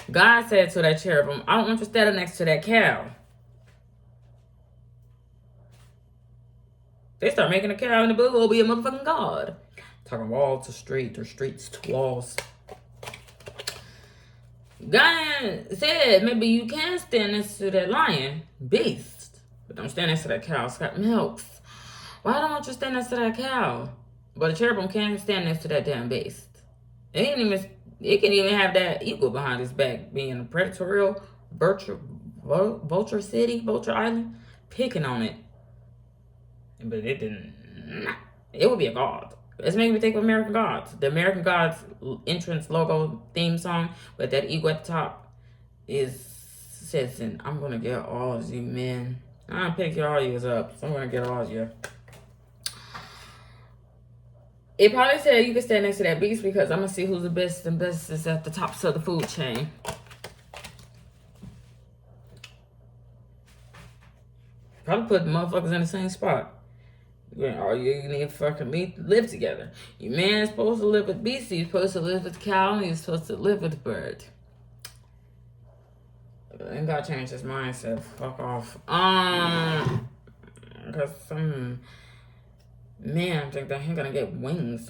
God said to that cherubim, I don't want you standing next to that cow. They start making a cow in the book, will be a motherfucking god. Talking wall to street or streets to walls. God said maybe you can stand next to that lion, beast, but don't stand next to that cow. It's got milks. Why don't you stand next to that cow? But a cherubim can't stand next to that damn beast. It can even have that eagle behind his back, being a predatorial vulture city, vulture island, picking on it. But it didn't. It would be a god. It's making me think of American Gods. The American Gods entrance logo theme song with that eagle at the top says, I'm gonna get all of you men. I'm gonna pick all of you up. So I'm gonna get all of you. It probably said you can stand next to that beast because I'm gonna see who's the best and best is at the tops of the food chain. Probably put motherfuckers in the same spot. All you need to fucking live together. Your man is supposed to live with beasts. He's supposed to live with the cow. And he's supposed to live with the bird. And God changed his mindset. Fuck off. Because some man think that he's gonna get wings.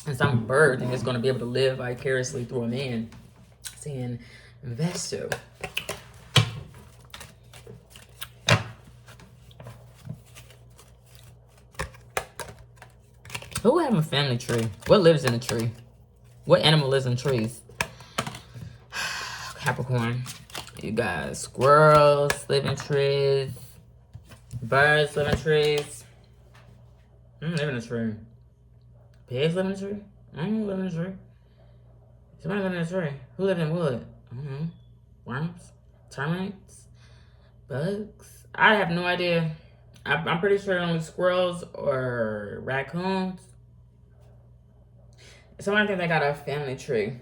And some bird think it's gonna be able to live vicariously through a man. Saying, Vesto. Who have a family tree? What lives in a tree? What animal lives in trees? Capricorn. You got squirrels living trees, birds living trees. Living in a tree. Pigs living in a tree? I don't live in a tree. Somebody living in a tree. Who lived in wood? I don't know. Worms? Termites? Bugs? I have no idea. I'm pretty sure only squirrels or raccoons. Somebody think they got a family tree.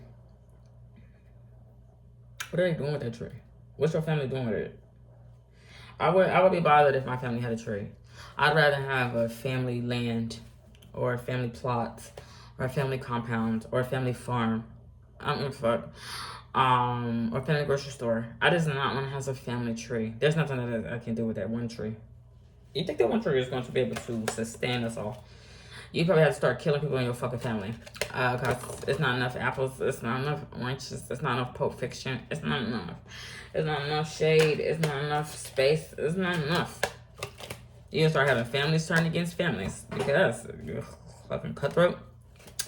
What are they doing with that tree? What's your family doing with it? I would be bothered if my family had a tree. I'd rather have a family land or a family plot or a family compound or a family farm. I don't give a fuck. Or family grocery store. I just not want to have a family tree. There's nothing that I can do with that one tree. You think that one tree is going to be able to sustain us all? You probably have to start killing people in your fucking family. Because it's not enough apples. It's not enough oranges. It's not enough Pulp Fiction. It's not enough. It's not enough shade. It's not enough space. It's not enough. You start having families turn against families. Because you're fucking cutthroat.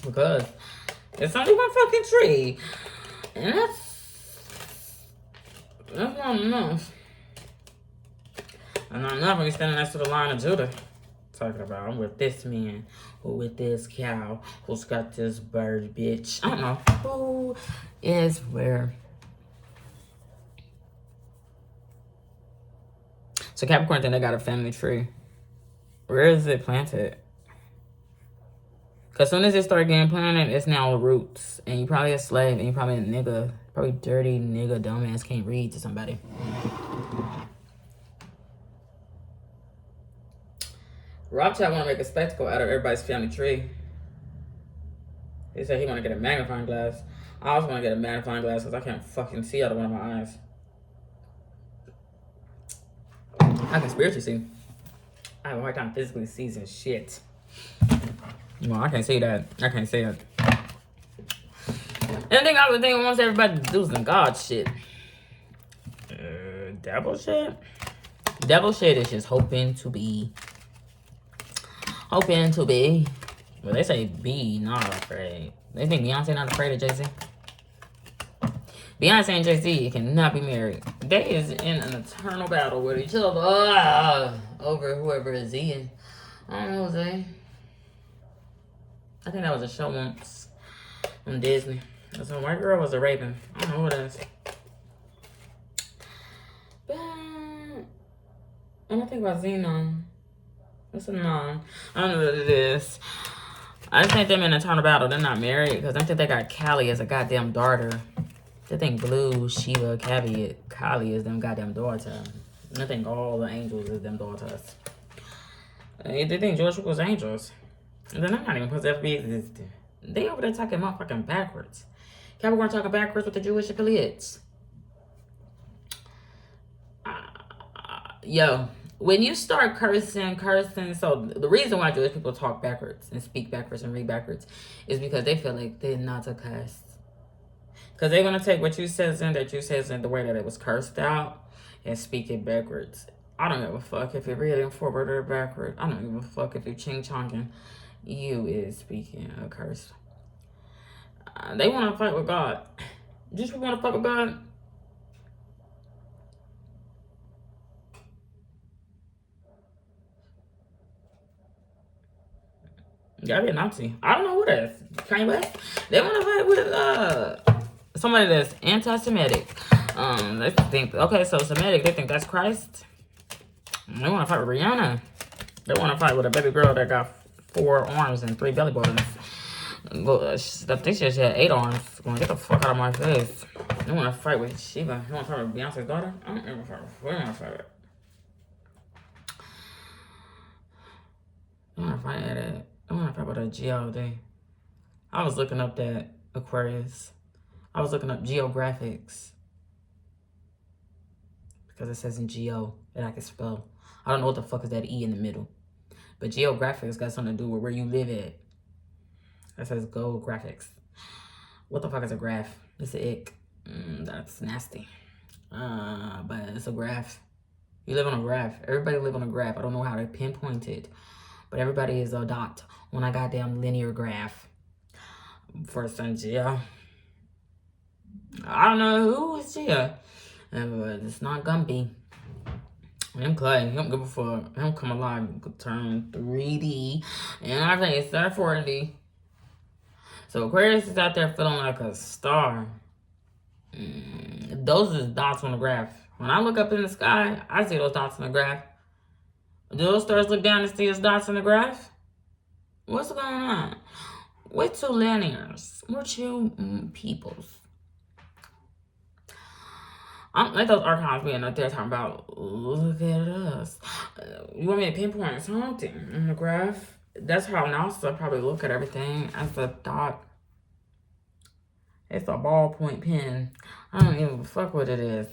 Because it's only one fucking tree. And that's not enough. And I'm not really standing next to the Lion of Judah. Talking about I'm with this man or with this cow who's got this bird, bitch. I don't know who is where. So Capricorn think they got a family tree. Where is it planted? Because as soon as it start getting planted, it's now roots. And you probably a slave and you probably a nigga. Probably dirty nigga, dumbass, can't read to somebody. Rothschild want to make a spectacle out of everybody's family tree. He said he want to get a magnifying glass. I also want to get a magnifying glass because I can't fucking see out of one of my eyes. I can spiritually see. I have a hard time physically seeing shit. Well, I can't see that. I can't see it. And the thing I would think wants everybody to do some God shit. Devil shit? Devil shit is just hoping to be. Well, they say be not afraid. They think Beyonce not afraid of Jay-Z. Beyonce and Jay-Z cannot be married. They is in an eternal battle with each other over whoever is in. I don't know, Jose. I think that was a show once on Disney. So white girl was a raven. I don't know what it is. But I don't think about Xenon. What's a non? I don't know what it is. I just think them in a eternal battle. They're not married because I think they got Callie as a goddamn daughter. They think Blue, Shiva, Kali is them goddamn daughter. I think all the angels is them daughters. They think George was angels. And then I'm not even supposed to ever be existing. They over there talking motherfucking backwards. Capricorn talking backwards with the Jewish affiliates. Yo. When you start cursing, so the reason why Jewish people talk backwards and speak backwards and read backwards is because they feel like they're not to curse. Because they're going to take what you says in the way that it was cursed out and speak it backwards. I don't give a fuck if you're reading forward or backward. I don't give a fuck if you're ching-chonging. You is speaking a curse. They want to fight with God. Just want to fight with God. Gotta be a Nazi. I don't know who that is. Kanye West? They want to fight with somebody that's anti-Semitic. They think, okay, so Semitic, they think that's Christ. They want to fight with Rihanna. They want to fight with a baby girl that got 4 arms and 3 belly buttons. I think she had 8 arms. Gonna get the fuck out of my face. They want to fight with Shiva. They want to fight with Beyonce's daughter? I don't ever fight with. Who want to fight with? I want to fight at it. I want to fight with a GLD. I was looking up that Aquarius. I was looking up geographics. Because it says in geo that I can spell. I don't know what the fuck is that E in the middle. But geographics got something to do with where you live at. That says go graphics. What the fuck is a graph? It's an ick. That's nasty. But it's a graph. You live on a graph. Everybody live on a graph. I don't know how to pinpoint it. But everybody is a dot on a goddamn linear graph. For Sanjia. I don't know who is Gia. But it's not gonna be. Him Clay, him good before him come alive, turn 3D, and I think it's 4D. So Aquarius is out there feeling like a star. Those are dots on the graph. When I look up in the sky, I see those dots on the graph. Do those stars look down and see those dots on the graph? What's going on? We're two linears. We're two peoples. I'm like those archives being up there talking about, look at us. You want me to pinpoint something in the graph? That's how NASA probably look at everything as a dot. It's a ballpoint pen. I don't even fuck what it is.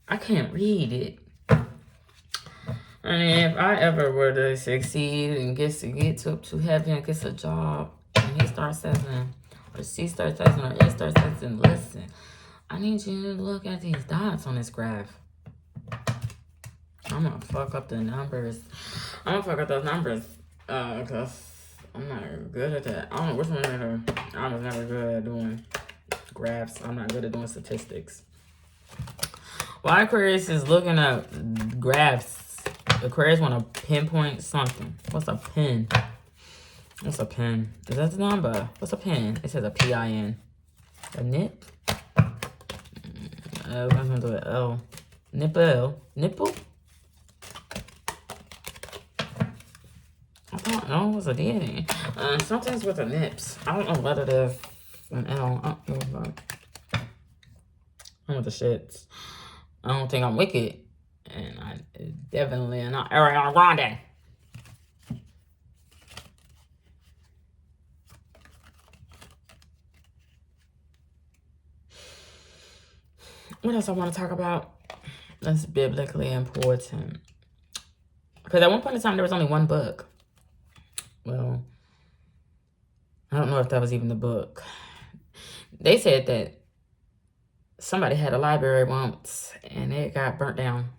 I can't read it. And if I ever were to succeed and get to heaven, gets a job, and he starts saying, or she starts saying, or it starts saying, listen, I need you to look at these dots on this graph. I'm gonna fuck up the numbers. I'm gonna fuck up those numbers. Because I'm not good at that. I don't know which one I was never good at doing graphs. I'm not good at doing statistics. While Aquarius is looking up graphs, Aquarius want to pinpoint something. What's a pin? What's a pin? Is that the number? What's a pin? It says a PIN. A nip? What's going to do an L? Nipple? Nipple? I don't know. What's a D? Something's with the nips. I don't know what it is. An L. I don't know. I'm with the shits. I don't think I'm wicked. And I definitely am not Ariana Grande. What else I want to talk about that's biblically important? Because at one point in time, there was only one book. Well, I don't know if that was even the book. They said that somebody had a library once and it got burnt down.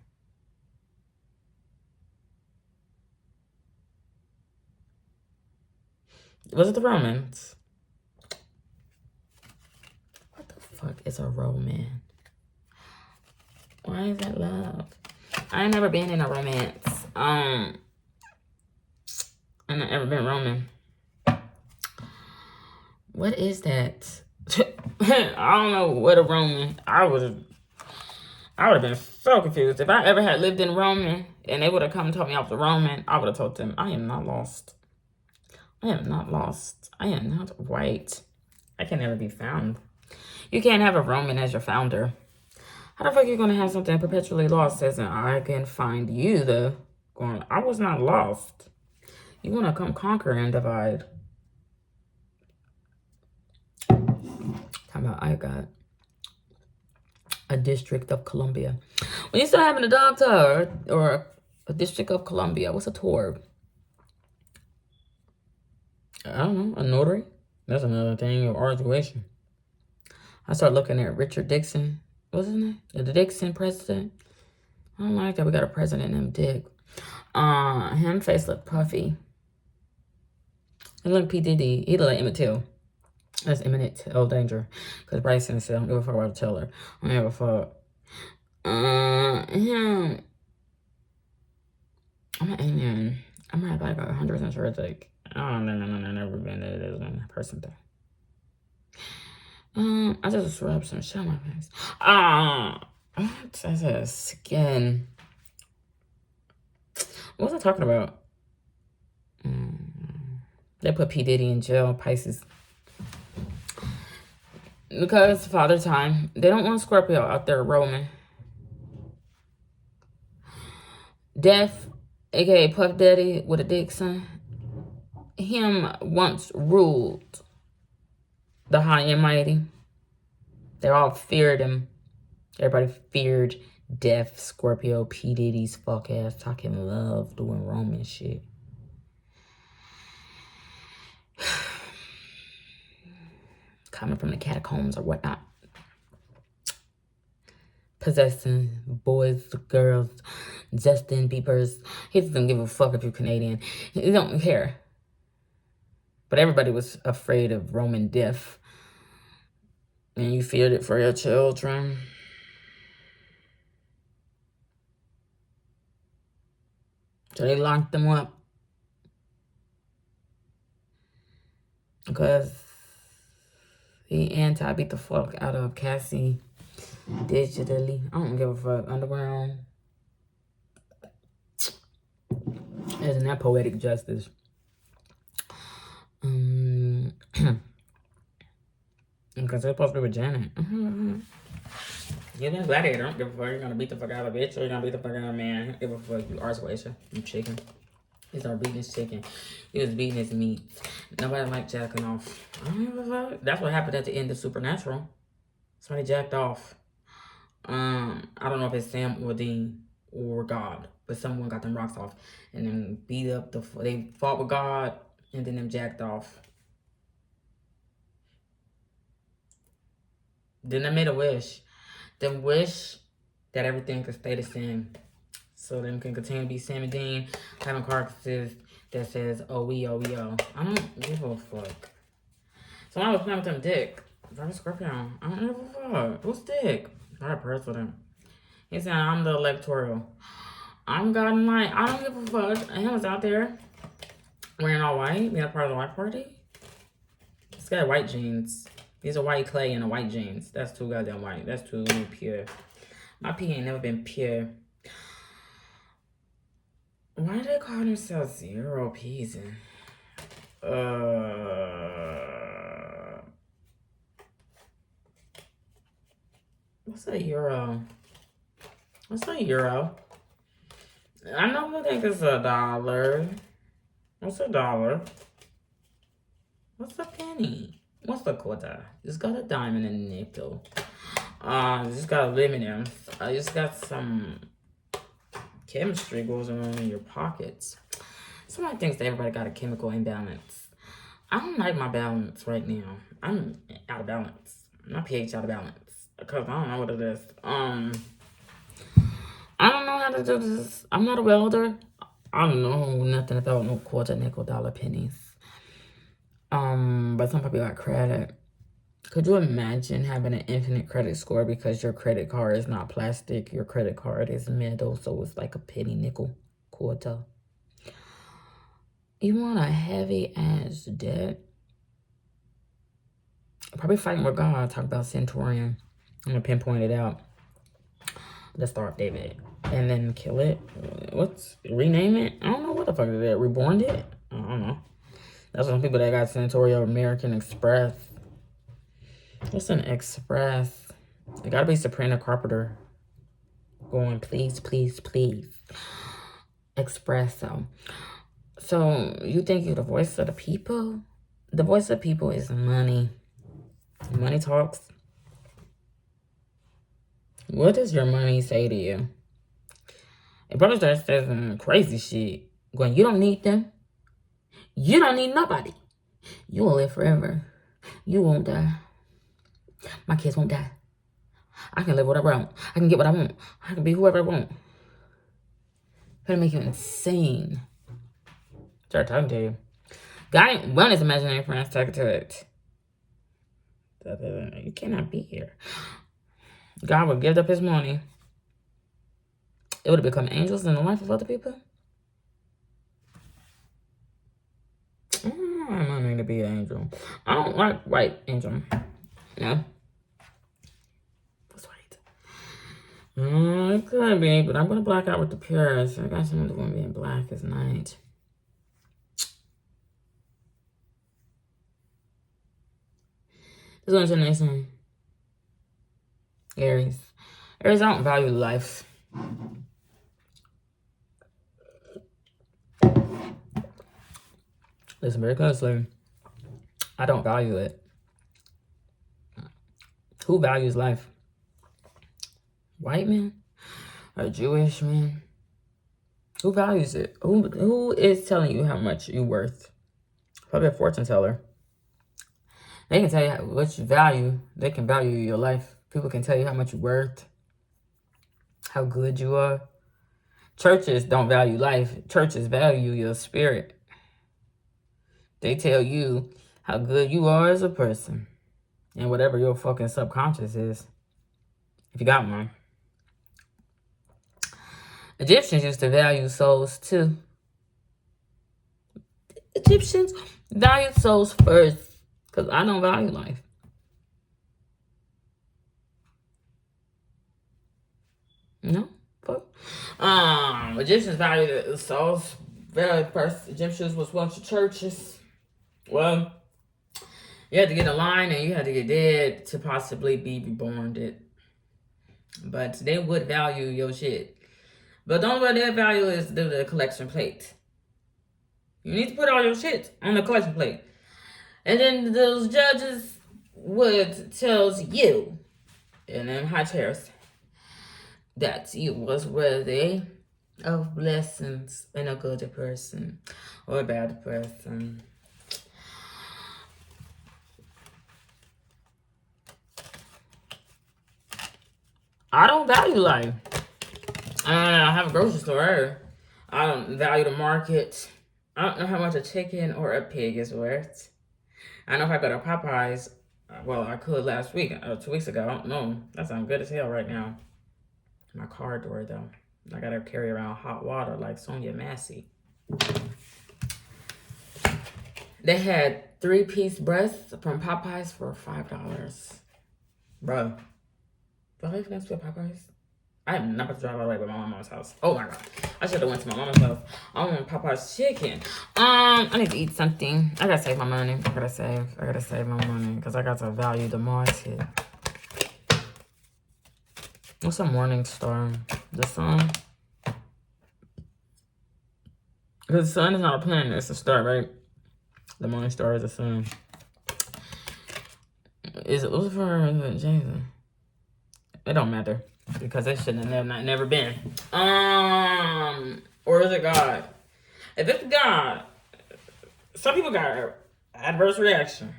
Was it the Romans? What the fuck is a Roman? Why is that love? I ain't never been in a romance. I've never been Roman. What is that? I don't know what a Roman. I would have been so confused. If I ever had lived in Roman and they would have come and told me I was a Roman, I would have told them, I am not lost. I am not lost. I am not white. I can never be found. You can't have a Roman as your founder. How the fuck are you going to have something perpetually lost as in I can find you, though? Going, I was not lost. You want to come conquer and divide. How about I got a District of Columbia? When you start having a doctor or a District of Columbia, what's a tour? I don't know, a notary? That's another thing of arduation. I start looking at Richard Dixon. What's his name? The Dixon president. I don't like that we got a president named Dick. Him face look puffy. He look P. Diddy. He look like Emmett Till. That's imminent danger. Because Bryson said, I don't give a fuck about the teller. I don't give a fuck. Him. I'm an alien. I'm not like 100% sure it's like, oh, no, never been that as a person thing. I just rubbed some shit on my face. What is a skin? What was I talking about? They put P. Diddy in jail, Pisces. Because Father Time. They don't want Scorpio out there roaming. Death, aka Puff Daddy with a dick son. Him once ruled the high and mighty. They all feared him. Everybody feared Death, Scorpio, P. Diddy's fuck ass talking love, doing Roman shit. Coming from the catacombs or whatnot. Possessing boys, girls, Justin Bieber's. He doesn't give a fuck if you're Canadian. He don't care. But everybody was afraid of Roman death. And you feared it for your children. So they locked them up. Because he anti-beat the fuck out of Cassie digitally. I don't give a fuck. Underground. Isn't that poetic justice? Because they're supposed to be with Janet. You're a gladiator. I don't give a fuck. You're gonna beat the fuck out of a bitch or you're gonna beat the fuck out of a man. I don't give a fuck. You are situation. You chicken. He started beating his chicken. He was beating his meat. Nobody liked jacking off. I don't give a fuck. That's what happened at the end of Supernatural. Somebody jacked off. I don't know if it's Sam or Dean or God, but someone got them rocks off and then beat up they fought with God and then them jacked off. Then they made a wish. Them wish that everything could stay the same. So them can continue to be Sam and Dean having carcasses that says, oh, we, oh, we, oh. I don't give a fuck. So when I was playing with them dick, Very Scorpio, I don't give a fuck. Who's dick? I had prayers with him. He said, I'm the electoral. I'm God in light. I don't give a fuck. And he was out there wearing all white, being a part of the white party. This guy white jeans. These are white clay and a white jeans. That's too goddamn white. That's too pure. My pee ain't never been pure. Why do they call themselves Zero Peas? What's a euro? What's a euro? I know think it's $1. What's $1? What's a penny? What's a quarter? It's got a dime and a nickel. It's got aluminum. It's got some chemistry goes on in your pockets. Somebody thinks that everybody got a chemical imbalance. I don't like my balance right now. I'm out of balance. My pH out of balance. Because I don't know what it is. I don't know how to do this. I'm not a welder. I don't know nothing about no quarter, nickel, dollar, pennies. But some people got credit. Could you imagine having an infinite credit score because your credit card is not plastic? Your credit card is metal, so it's like a penny, nickel, quarter. You want a heavy ass debt? Probably fighting with God. Talk about Centurion. I'm gonna pinpoint it out. Let's start David. And then kill it. Rename it? I don't know what the fuck is that. Reborn it? I don't know. That's some people that got Centurion American Express. What's an Express? It gotta be Sabrina Carpenter. Going, please, please, please. Espresso. So, you think you're the voice of the people? The voice of people is money. Money talks. What does your money say to you? It probably starts saying crazy shit. Going, you don't need them. You don't need nobody. You will live forever. You won't die. My kids won't die. I can live whatever I want. I can get what I want. I can be whoever I want. Gonna make you insane. Start talking to you. God ain't one his imaginary friends talking to it. You cannot be here. God would give up his money. It would have become angels in the life of other people. I need to be an angel. I don't like white angel. No. What's white? It could be, but I'm gonna black out with the purest. I got someone that's gonna be in black as night. This one's the next one. Aries. Aries, I don't value life. Listen very closely. I don't value it. Who values life? White man? Or Jewish man? Who values it? Who is telling you how much you're worth? Probably a fortune teller. They can tell you what you value. They can value your life. People can tell you how much you're worth. How good you are. Churches don't value life. Churches value your spirit. They tell you how good you are as a person. And whatever your fucking subconscious is, if you got one. Egyptians used to value souls too. Egyptians valued souls first, because I don't value life. No, fuck. Egyptians valued the souls very first. Egyptians was once churches. Well, you had to get in line and you had to get dead to possibly be reborn. But they would value your shit. But the only way they value is the collection plate. You need to put all your shit on the collection plate. And then those judges would tell you, in them high chairs, that you was worthy of blessings and a good person or a bad person. I don't value life. I have a grocery store. I don't value the market. I don't know how much a chicken or a pig is worth. I know if I go to Popeyes, well, I could last week, 2 weeks ago. I don't know. That sounds good as hell right now. My car door, though. I gotta carry around hot water like Sonia Massey. They had 3-piece breasts from Popeyes for $5. Bro. Do I live next to a Popeyes? I am not about to drive all the way to my mama's house. Oh my god. I should have went to my mama's house. I want Popeye's chicken. I need to eat something. I gotta save my money. I gotta save my money. Because I got to value the market. What's a morning star? The sun? Because the sun is not a planet. It's a star, right? The morning star is the sun. Is it Lucifer or is it Jesus? It don't matter. Because it shouldn't have never been. Or is it God? If it's God, some people got adverse reaction.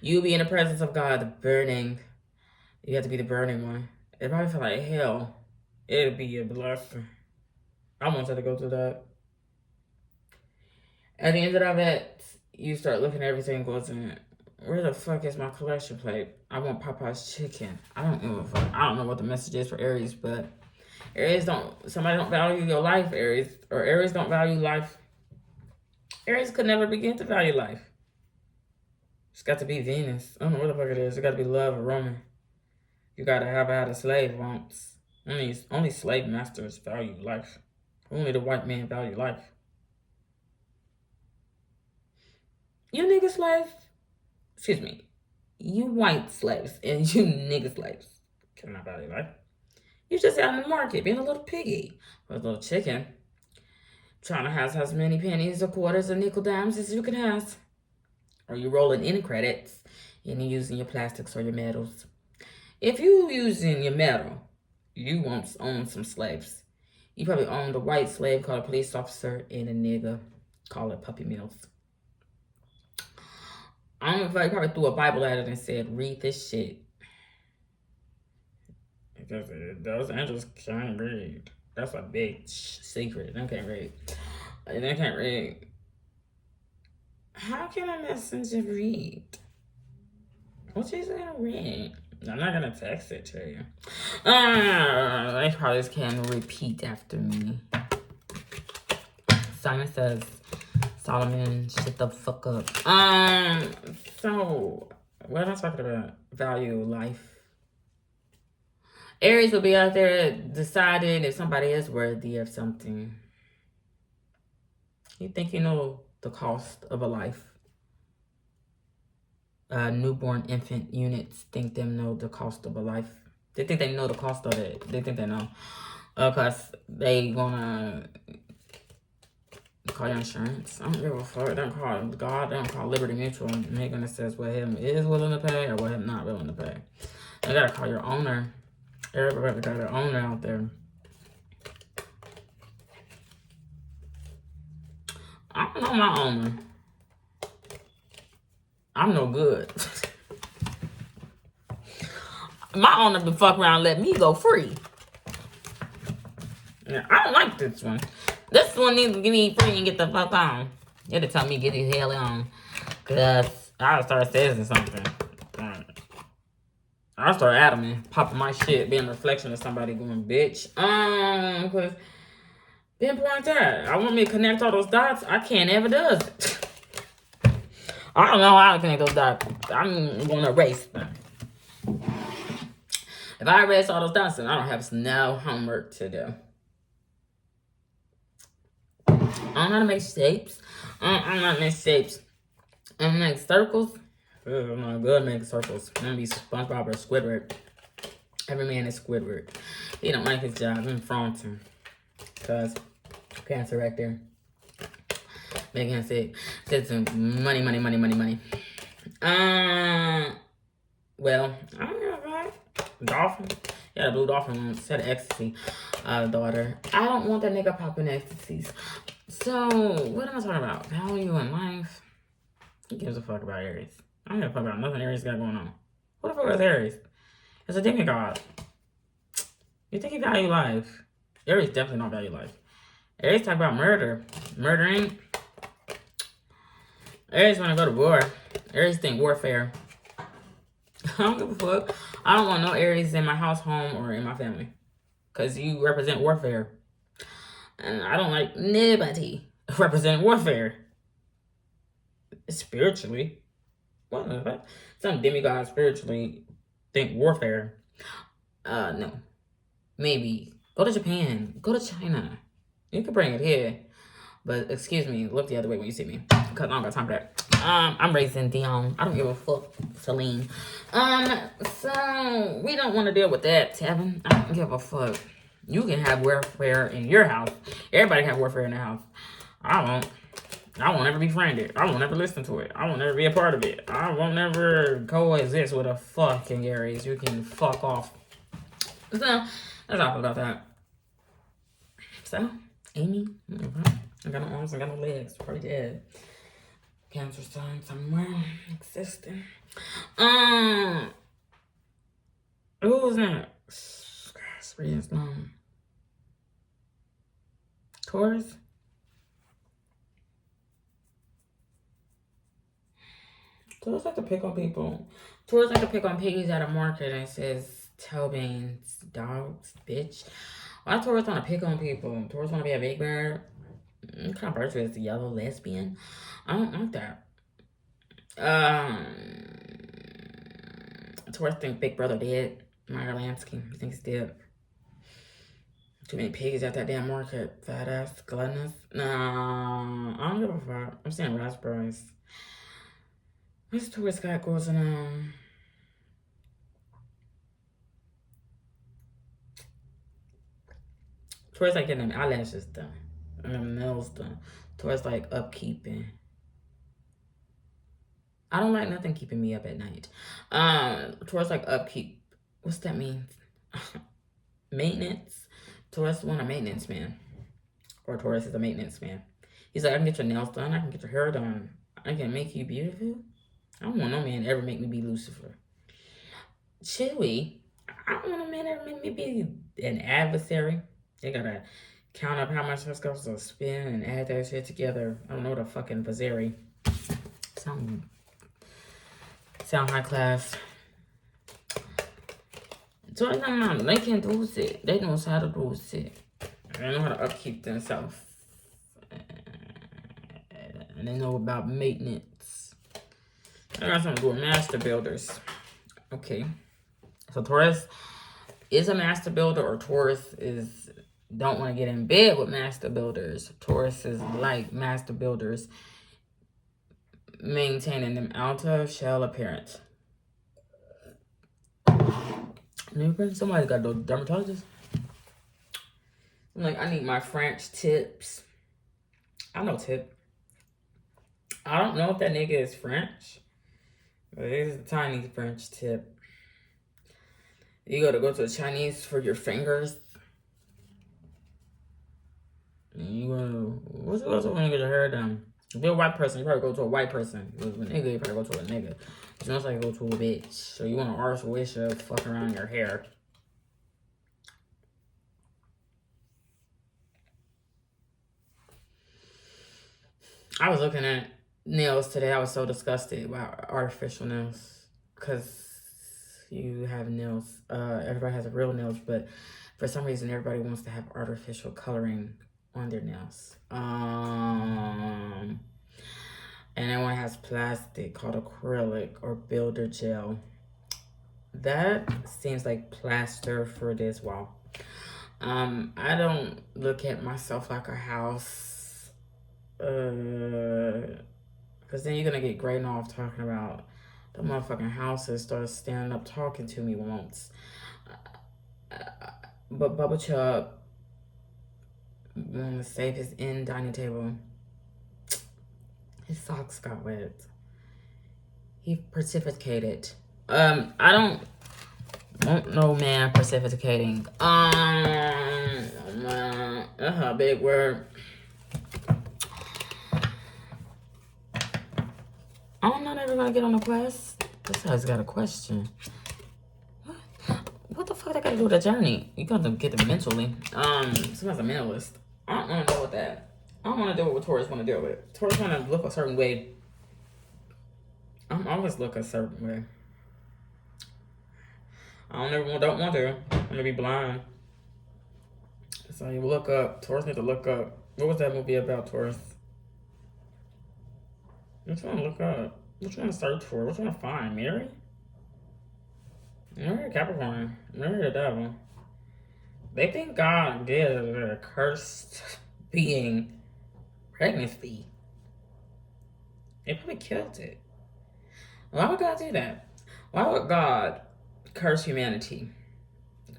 You be in the presence of God, the burning. You have to be the burning one. It probably feel like hell. It'll be a blessing. I want you to go through that. At the end of that, you start looking at everything goes in. Where the fuck is my collection plate? I want Popeye's chicken. I don't give a fuck. I don't know what the message is for Aries, but somebody don't value your life, Aries. Or Aries don't value life. Aries could never begin to value life. It's got to be Venus. I don't know what the fuck it is. It got to be love or Roman. You got to have had a slave once. Only slave masters value life. Only the white men value life. You nigga slaves. Excuse me, you white slaves and you nigga slaves cannot value life. You just out in the market being a little piggy or a little chicken, trying to have as many pennies or quarters or nickel dimes as you can have. Or you rolling in credits and you using your plastics or your metals. If you using your metal, you won't own some slaves. You probably owned a white slave called a police officer and a nigga call it puppy mills. I don't know if I probably threw a Bible at it and said, read this shit. Because those angels can't read. That's a big secret. They can't read. They can't read. How can a messenger read? What you gonna read? I'm not gonna text it to you. They probably just can repeat after me. Simon says, Solomon, shut the fuck up. So, what am I talking about? Value life. Aries will be out there deciding if somebody is worthy of something. You think you know the cost of a life? Newborn infant units think them know the cost of a life. They think they know the cost of it. They think they know. Because they gonna call your insurance. I don't give a fuck. They don't call God. They don't call Liberty Mutual. They're gonna says what him is willing to pay or what him not willing to pay. You gotta call your owner. Everybody got their owner out there. I don't know my owner. I'm no good. My owner been fuck around and let me go free. Yeah, I don't like this one. This one needs to give me free and get the fuck on. You had to tell me get the hell on. Because I'll start saying something. I start adaming, popping my shit, being a reflection of somebody going, bitch. Because pinpoint that. I want me to connect all those dots. I can't ever does it. I don't know how to connect those dots. I'm going to erase them. If I erase all those dots, then I don't have no homework to do. I don't know how to make shapes. I'm not make shapes. I'm make circles. I'm not good at making circles. I'm gonna be SpongeBob or Squidward. Every man is Squidward. He don't like his job. I'm from him. Cause cancer right there. Making him sick. Said some money. Well, I don't know, right? Dolphin. Yeah, the blue dolphin said ecstasy. Daughter. I don't want that nigga popping ecstasies. So, what am I talking about? Value in life? Who gives a fuck about Aries? I don't give a fuck about nothing Aries got going on. What the fuck is Aries? It's a demigod. You think he value life? Aries definitely don't value life. Aries talk about murder. Murdering. Aries want to go to war. Aries think warfare. I don't give a fuck. I don't want no Aries in my house, home, or in my family. Because you represent warfare. And I don't like nobody represent warfare. Spiritually. What the fuck? Some demigod spiritually think warfare. No. Maybe. Go to Japan. Go to China. You can bring it here. But excuse me, look the other way when you see me. Because I don't got time for that. I'm raising Dion. I don't give a fuck, Celine. So we don't want to deal with that, Tevin. I don't give a fuck. You can have warfare in your house. Everybody can have warfare in their house. I won't. I won't ever be friended. I won't ever listen to it. I won't ever be a part of it. I won't ever coexist with a fucking Aries. You can fuck off. So, that's all about that. So, Amy, I got no arms, I got no legs. Probably dead. Cancer sign somewhere existing. Who was that? Taurus? Taurus like to pick on people. Taurus like to pick on piggies at a market and says, tailbans, dogs, bitch. Why Taurus want to pick on people? Taurus want to be a big bird? What kind of bird is the yellow lesbian? I don't like that. Taurus think Big Brother dead. Meyer Lansky, he thinks he's dead. Too many piggies at that damn market. Fat ass, gluttonous. Nah, I don't give a fuck. I'm saying raspberries. What's Taurus got goes on? Taurus like getting them eyelashes done. And them nails done. Taurus like upkeeping. I don't like nothing keeping me up at night. Taurus like upkeep. What's that mean? Maintenance. Taurus want a maintenance man. Or Taurus is a maintenance man. He's like, I can get your nails done. I can get your hair done. I can make you beautiful. I don't want no man to ever make me be Lucifer. Chewy. I don't want no man to ever make me be an adversary. They gotta count up how much this goes to spin and add that shit together. I don't know the fucking Vazeri. Sound high class. So I don't know. They can do it. They know how to do it. They know how to upkeep themselves. And they know about maintenance. I got something to do with master builders. Okay. So Taurus is a master builder, or Taurus is don't want to get in bed with master builders. Taurus is like master builders, maintaining them outer shell appearance. Somebody got those dermatologists. I'm like, I need my French tips. I know tip. I don't know if that nigga is French, but it's a tiny French tip. You gotta go to the Chinese for your fingers. You go, what's it also when you get your hair done? If you're a white person, you probably go to a white person. If you're a nigga, you probably go to a nigga. It's not like go to a bitch. So you want to arse wish of fuck around your hair. I was looking at nails today. I was so disgusted by artificial nails. Because You have nails. Everybody has real nails, but for some reason, everybody wants to have artificial coloring on their nails. And everyone has plastic called acrylic or builder gel. That seems like plaster for this wall. I don't look at myself like a house. Because then you're gonna get great off talking about the motherfucking houses. Start standing up talking to me once. But Bubba Chuck wanna save his end dining table. His socks got wet. He precipitated. I don't know, man. Precipitating. That's a big word. I'm not ever gonna get on a quest. This guy's got a question. What the fuck that got to do with a journey? You gotta get it mentally. Somebody's a mentalist. I don't want to deal with that. I don't want to deal with what Taurus want to deal with. Taurus want to look a certain way. I'm always look a certain way. I don't want to. I'm gonna be blind. So you look up. Taurus need to look up. What was that movie about, Taurus? What you want to look up? What you want to search for? What you want to find? Mary? Mary Capricorn. Mary the devil. They think God did a cursed being pregnancy. They probably killed it. Why would God do that? Why would God curse humanity?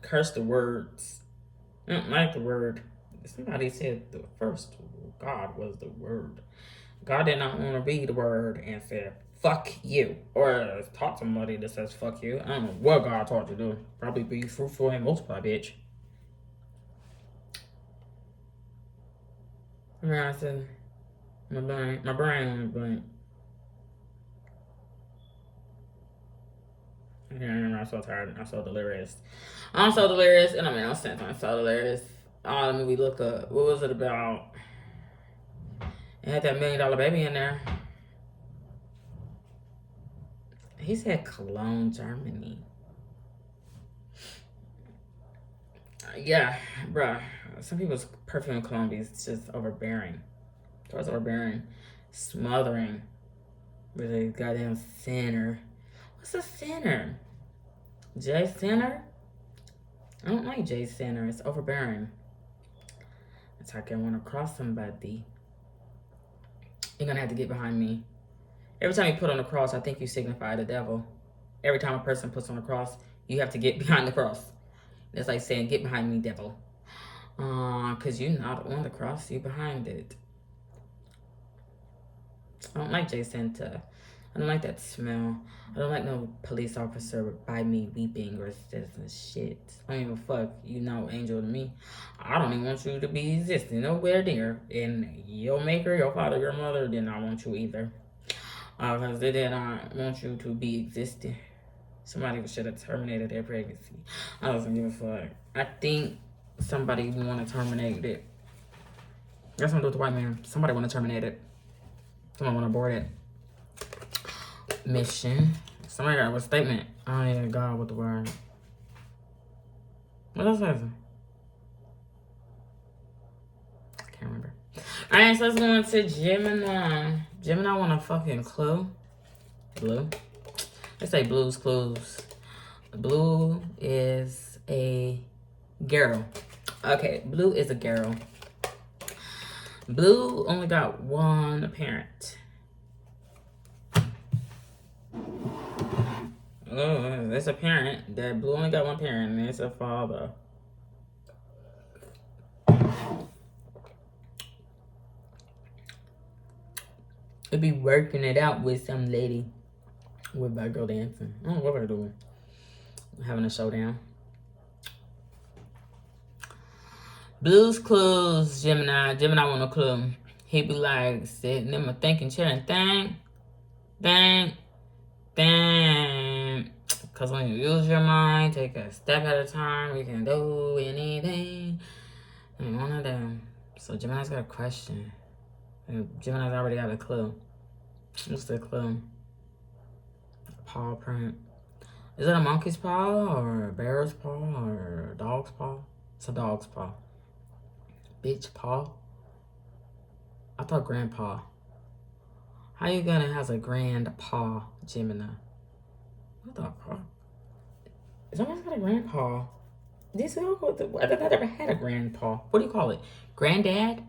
Curse the words. I don't like the word. Somebody said the first God was the word. God did not want to be the word and said, fuck you. Or taught somebody that says fuck you. I don't know what God taught you to do. Probably be fruitful and multiply, bitch. I said, my brain blank. I'm so tired. I'm so delirious. I'm so delirious. And I mean, I'm so delirious. Oh, the movie look up. What was it about? It had that $1 million baby in there. He said Cologne, Germany. Yeah, bruh. Some people's perfume and cologne is just overbearing. Towards overbearing. Smothering. With a goddamn sinner. What's a sinner? Jay Sinner? I don't like Jay Sinner. It's overbearing. It's like I want to cross somebody. You're going to have to get behind me. Every time you put on a cross, I think you signify the devil. Every time a person puts on a cross, you have to get behind the cross. It's like saying, get behind me, devil. Because you're not on the cross, you're behind it. I don't like Jay Santa. I don't like that smell. I don't like no police officer by me weeping or says shit. I don't even fuck. You know, angel to me. I don't even want you to be existing nowhere near. And your maker, your father, your mother did not want you either. Because they did not want you to be existing. Somebody should have terminated their pregnancy. I don't give a fuck. I think somebody want to terminate it. That's what I'm doing with the white man. Somebody want to terminate it. Someone want to abort it. Mission. Somebody got a statement. I ain't God with the word. What else is it? I can't remember. Alright, so let's go into Gemini. Gemini want a fucking clue. Blue. Let's say Blue's Clues. Blue is a girl. Okay, Blue is a girl. Blue only got one parent. Oh, there's a parent. That Blue only got one parent, and it's a father. It'd be working it out with some lady with that girl dancing. I don't know what they're doing. Having a showdown. Blue's Clues, Gemini. Gemini want a clue. He be like sitting in my thinking chair and dang. Because when you use your mind, take a step at a time, you can do anything. And one of them. So Gemini's got a question. Gemini's already got a clue. What's the clue? Paw print. Is it a monkey's paw or a bear's paw or a dog's paw? It's a dog's paw. Bitch paw. I thought grandpa. How you gonna have a grandpa, Gemini? What the fuck? Someone's got a grandpa. These people, I've never had a grandpa. What do you call it? Granddad?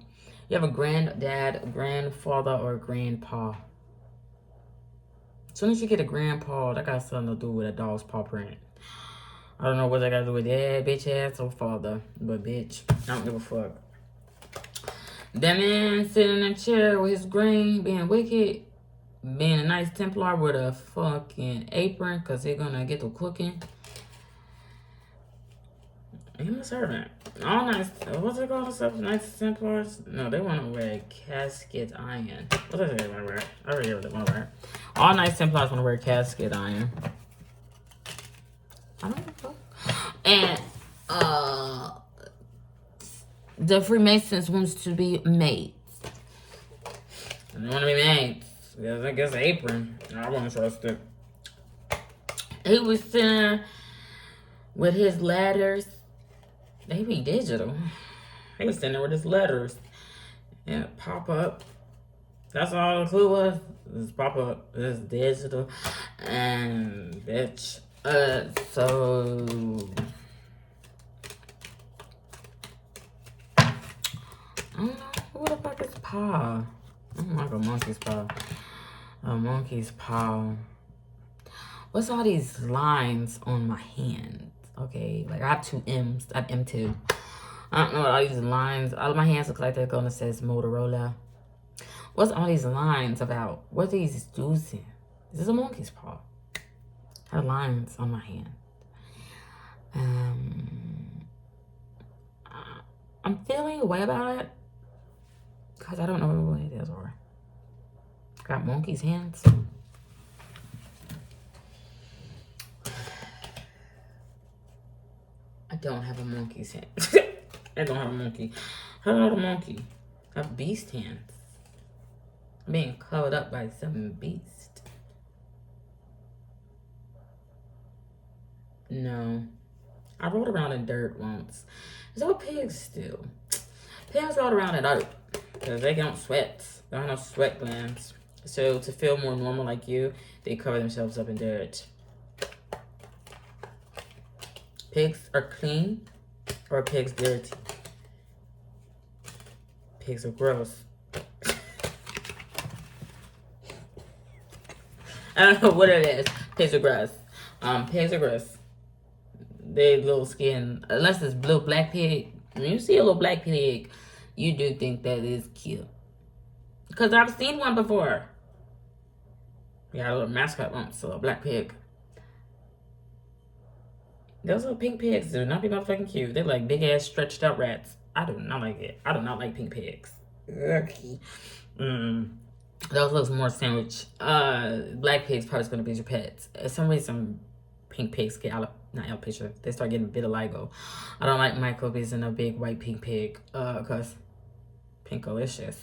You have a granddad, a grandfather, or a grandpa. As soon as you get a grandpa, that got something to do with a dog's paw print. I don't know what that got to do with dad, bitch ass, or father. But bitch, I don't give a fuck. That man sitting in a chair with his green, being wicked, being a nice Templar with a fucking apron, because they're going to get to cooking. I'm a servant. All nice. What's it called? Nice Templars? No, they want to wear casket iron. What does they want to wear? I already know what they want to wear. All nice Templars want to wear casket iron. I don't know. And the Freemasons wants to be mates. They want to be mates. Because I guess apron. I wouldn't trust it. He was sitting with his ladders. They be digital. He was sitting there with his letters. And pop up. That's all the clue was. This pop up. This digital. And bitch. So I don't know. What the fuck is paw? I don't like a monkey's paw. A monkey's paw. What's all these lines on my hand? Okay, like I have two M's. I have M2. I don't know what all these lines. All of my hands look like they're gonna says Motorola. What's all these lines about? What are these using? This is a monkey's paw. I have lines on my hand. I'm feeling a way about it because I don't know what it is. Or got monkey's hands. I don't have a monkey's hand. I don't have a monkey. How do I have a monkey? I have beast hands. I'm being covered up by some beast. No. I rolled around in dirt once. That's what pigs do. Pigs roll around in dirt because they don't sweat. They don't have sweat glands. So to feel more normal like you, they cover themselves up in dirt. Pigs are clean or pigs dirty? Pigs are gross. I don't know what it is. Pigs are gross. Pigs are gross. They little skin, unless it's blue black pig. When you see a little black pig, you do think that is cute. Because I've seen one before. We got a little mascot once, a little black pig. Those little pink pigs do not be motherfucking cute. They're like big ass stretched out rats. I do not like it. I do not like pink pigs. Okay. Those looks more sandwich. Black pigs probably gonna be your pets. For some reason, pink pigs get not alopecia. They start getting vitiligo. I don't like microbes in a big white pink pig. Cause pinkalicious,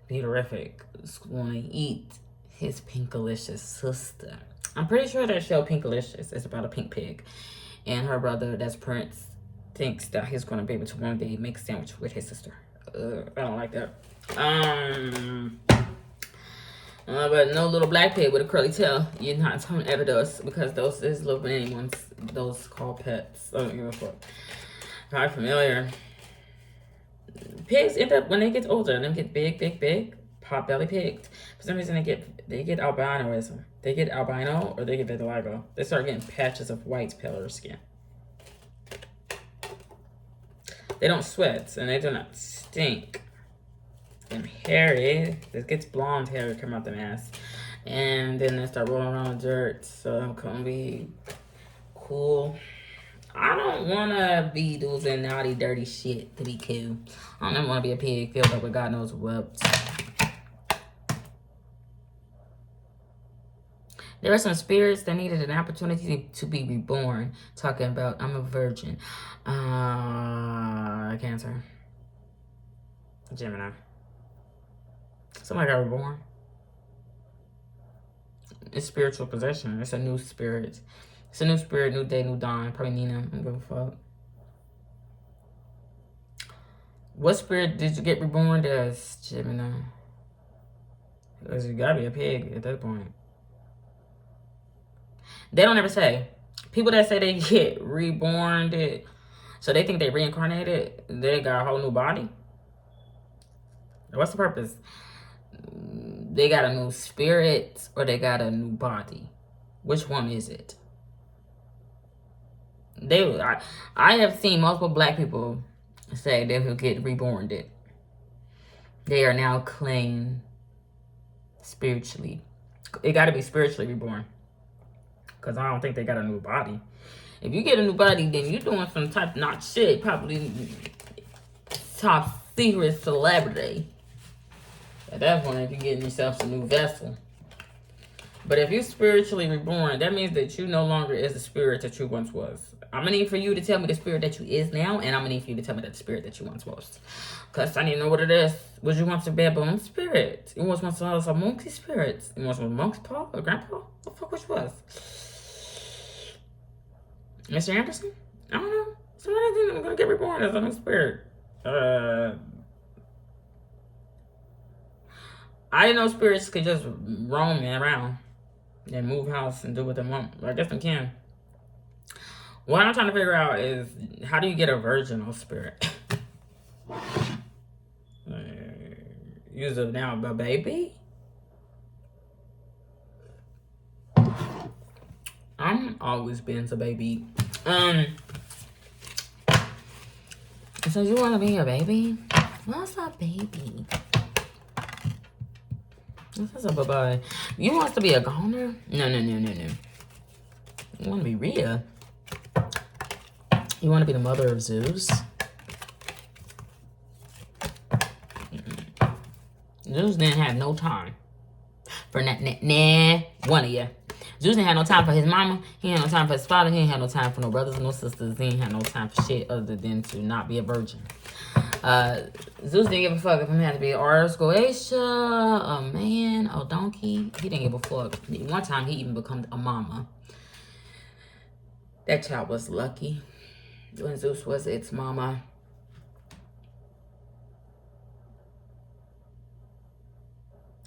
be terrific. Want to eat his pinkalicious sister. I'm pretty sure that show Pinkalicious is about a pink pig, and her brother, that's Prince, thinks that he's gonna be able to one day make a sandwich with his sister. I don't like that. But no little black pig with a curly tail. You're not telling ever does, because those is little mini ones. Those called pets. I don't give a fuck. Very familiar. Pigs end up, when they get older, them get big, pot belly pigged. For some reason, they get albinoism. They get albino or they get vitiligo. They start getting patches of white, paler skin. They don't sweat and they do not stink. And hairy, it gets blonde hair to come out the ass. And then they start rolling around in dirt. So I'm gonna be cool. I don't wanna be doing naughty, dirty shit to be cool. I don't wanna be a pig filled up with God knows what. There are some spirits that needed an opportunity to be reborn. Talking about, I'm a virgin. Cancer. Gemini. Somebody got reborn. It's spiritual possession. It's a new spirit. It's a new spirit, new day, new dawn. Probably Nina. I don't give a fuck. What spirit did you get reborn as, Gemini? Because you gotta be a pig at that point. They don't ever say. People that say they get reborn, so they think they reincarnated, they got a whole new body. What's the purpose? They got a new spirit or they got a new body? Which one is it? I have seen multiple black people say they will get reborn. They are now clean spiritually. It got to be spiritually reborn. Because I don't think they got a new body. If you get a new body, then you're doing some type of not shit. Probably top secret celebrity. At that point, you're getting yourself a new vessel. But if you're spiritually reborn, that means that you no longer is the spirit that you once was. I'm going to need for you to tell me the spirit that you is now, and I'm going to need for you to tell me that the spirit that you once was. Because I need to know what it is. Was you once a baboon spirit? You once a monkey spirit? You once a monk's paw or grandpa? What the fuck which was? Mr. Anderson? I don't know. Somebody think I'm going to get reborn as a new spirit. I didn't know spirits could just roam around and move house and do what they want. I guess they can. What I'm trying to figure out is, how do you get a virginal spirit? Use it now, a baby? I'm always been a baby. So you want to be a baby? What's a baby? This is a bye-bye. You want to be a goner? No. You want to be Rhea. You want to be the mother of Zeus? Zeus didn't have no time for one of you. Zeus didn't have no time for his mama. He had no time for his father. He didn't have no time for no brothers and no sisters. He didn't have no time for shit other than to not be a virgin. Zeus didn't give a fuck if he had to be an artist, Goetia, a man, a donkey. He didn't give a fuck. One time he even became a mama. That child was lucky when Zeus was its mama.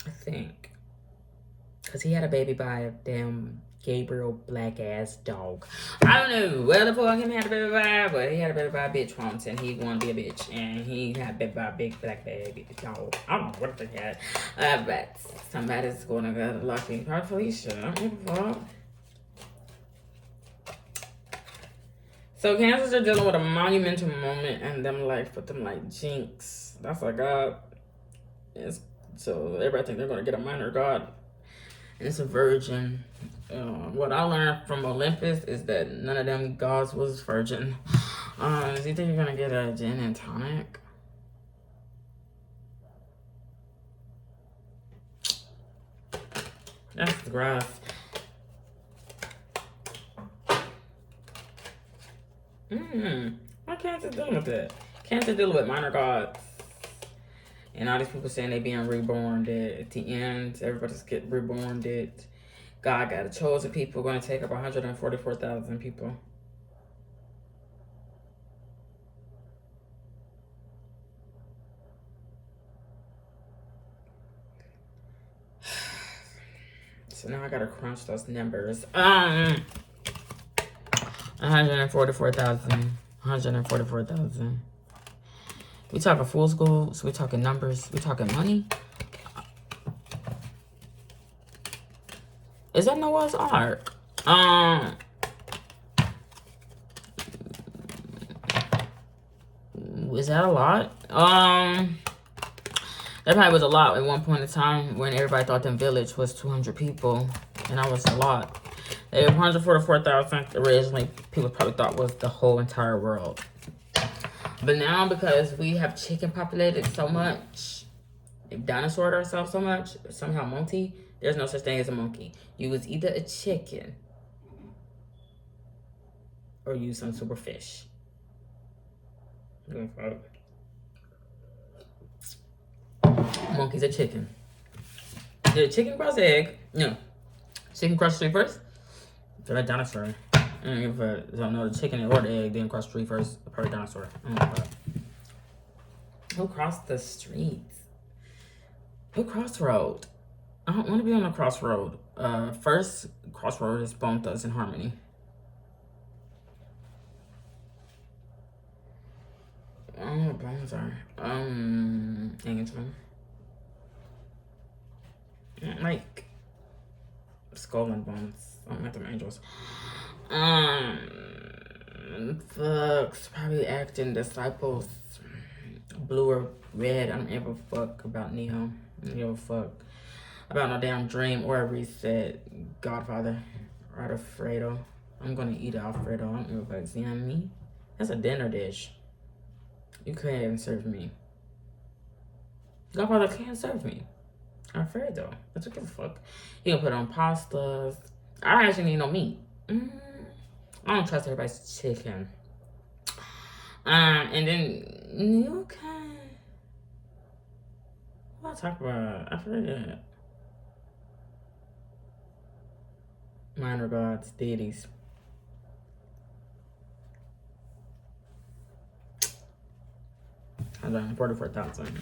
I think. Because he had a baby by a damn Gabriel black ass dog. I don't know where the fuck him had a baby by, but he had a baby by a bitch once and he wanted to be a bitch. And he had a baby by a big black baby dog. I don't know what they had. But somebody's going to get lucky. Probably Felicia. I don't give a fuck. So Cancers are dealing with a monumental moment in them life with them like jinx. That's like God. So everybody think they're going to get a minor God. And it's a virgin. What I learned from Olympus is that none of them gods was virgin. Do you think you're going to get a gin and tonic? That's gross. Why Cancer dealing with that? Cancer dealing with minor gods. And all these people saying they being reborn, that at the end, everybody's get reborn, that God got a chosen people, going to take up 144,000 people. So now I got to crunch those numbers. 144,000. We talking full school, so we talking numbers, we talking money. Is that Noah's Ark? Is that a lot? That probably was a lot at one point in time when everybody thought the village was 200 people, and that was a lot. 144,000 originally people probably thought was the whole entire world. But now, because we have chicken populated so much, dinosaur ourselves so much, somehow monkey, there's no such thing as a monkey. You was either a chicken or you some super fish. Monkey's a chicken. Did a chicken cross egg? No. Chicken cross sleep first? Did a dinosaur? And if don't know the chicken or the egg didn't cross the street first, the perfect dinosaur. Oh my god. Who crossed the streets? Who crossroad? I don't want to be on a crossroad. First crossroad is Bone Thugs and Harmony. I don't know what bones are. Angel. Like skull and bones. I don't like them angels. Thugs, probably acting disciples. Blue or red. I don't ever fuck about Neo. I don't give a fuck about no damn Dream or a Reset. Godfather or Alfredo. I'm gonna eat Alfredo. I don't give a fuck. See on me? That's a dinner dish. You couldn't even serve me. Godfather can't serve me. Alfredo. That's what give a fuck. You can put on pastas. I don't actually need no meat. I don't trust everybody's chicken. And then you can. What I talk about? I forget. Minor gods, deities. I done 44,000.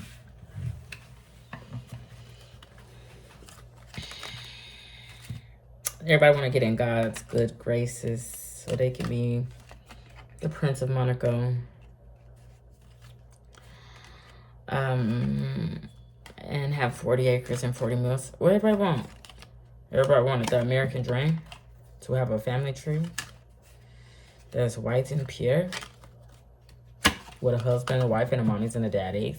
Everybody want to get in God's good graces so they can be the Prince of Monaco. And have 40 acres and 40 meals. What everybody want? Everybody wanted the American dream to have a family tree that's white and pure with a husband, a wife, and a mommies and a daddies.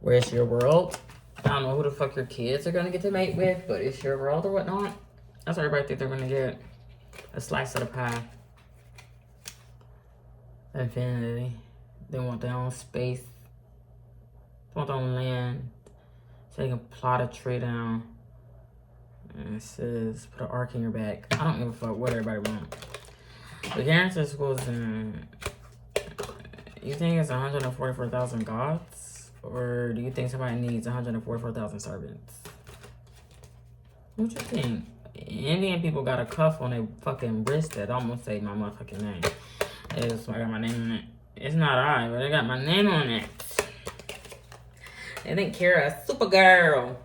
Where's your world? I don't know who the fuck your kids are gonna get to mate with, but it's your world or whatnot. That's what everybody think they're gonna get. A slice of the pie. Infinity. They want their own space. They want their own land. So they can plot a tree down. And it says, put an arc in your back. I don't give a fuck what everybody wants. The Guaranteed Schools in... You think it's 144,000 gods? Or do you think somebody needs 144,000 servants? What you think? Indian people got a cuff on their fucking wrist that almost say my motherfucking name. It's I got my name on it. It's not I, but I got my name on it. They think Kara, Supergirl.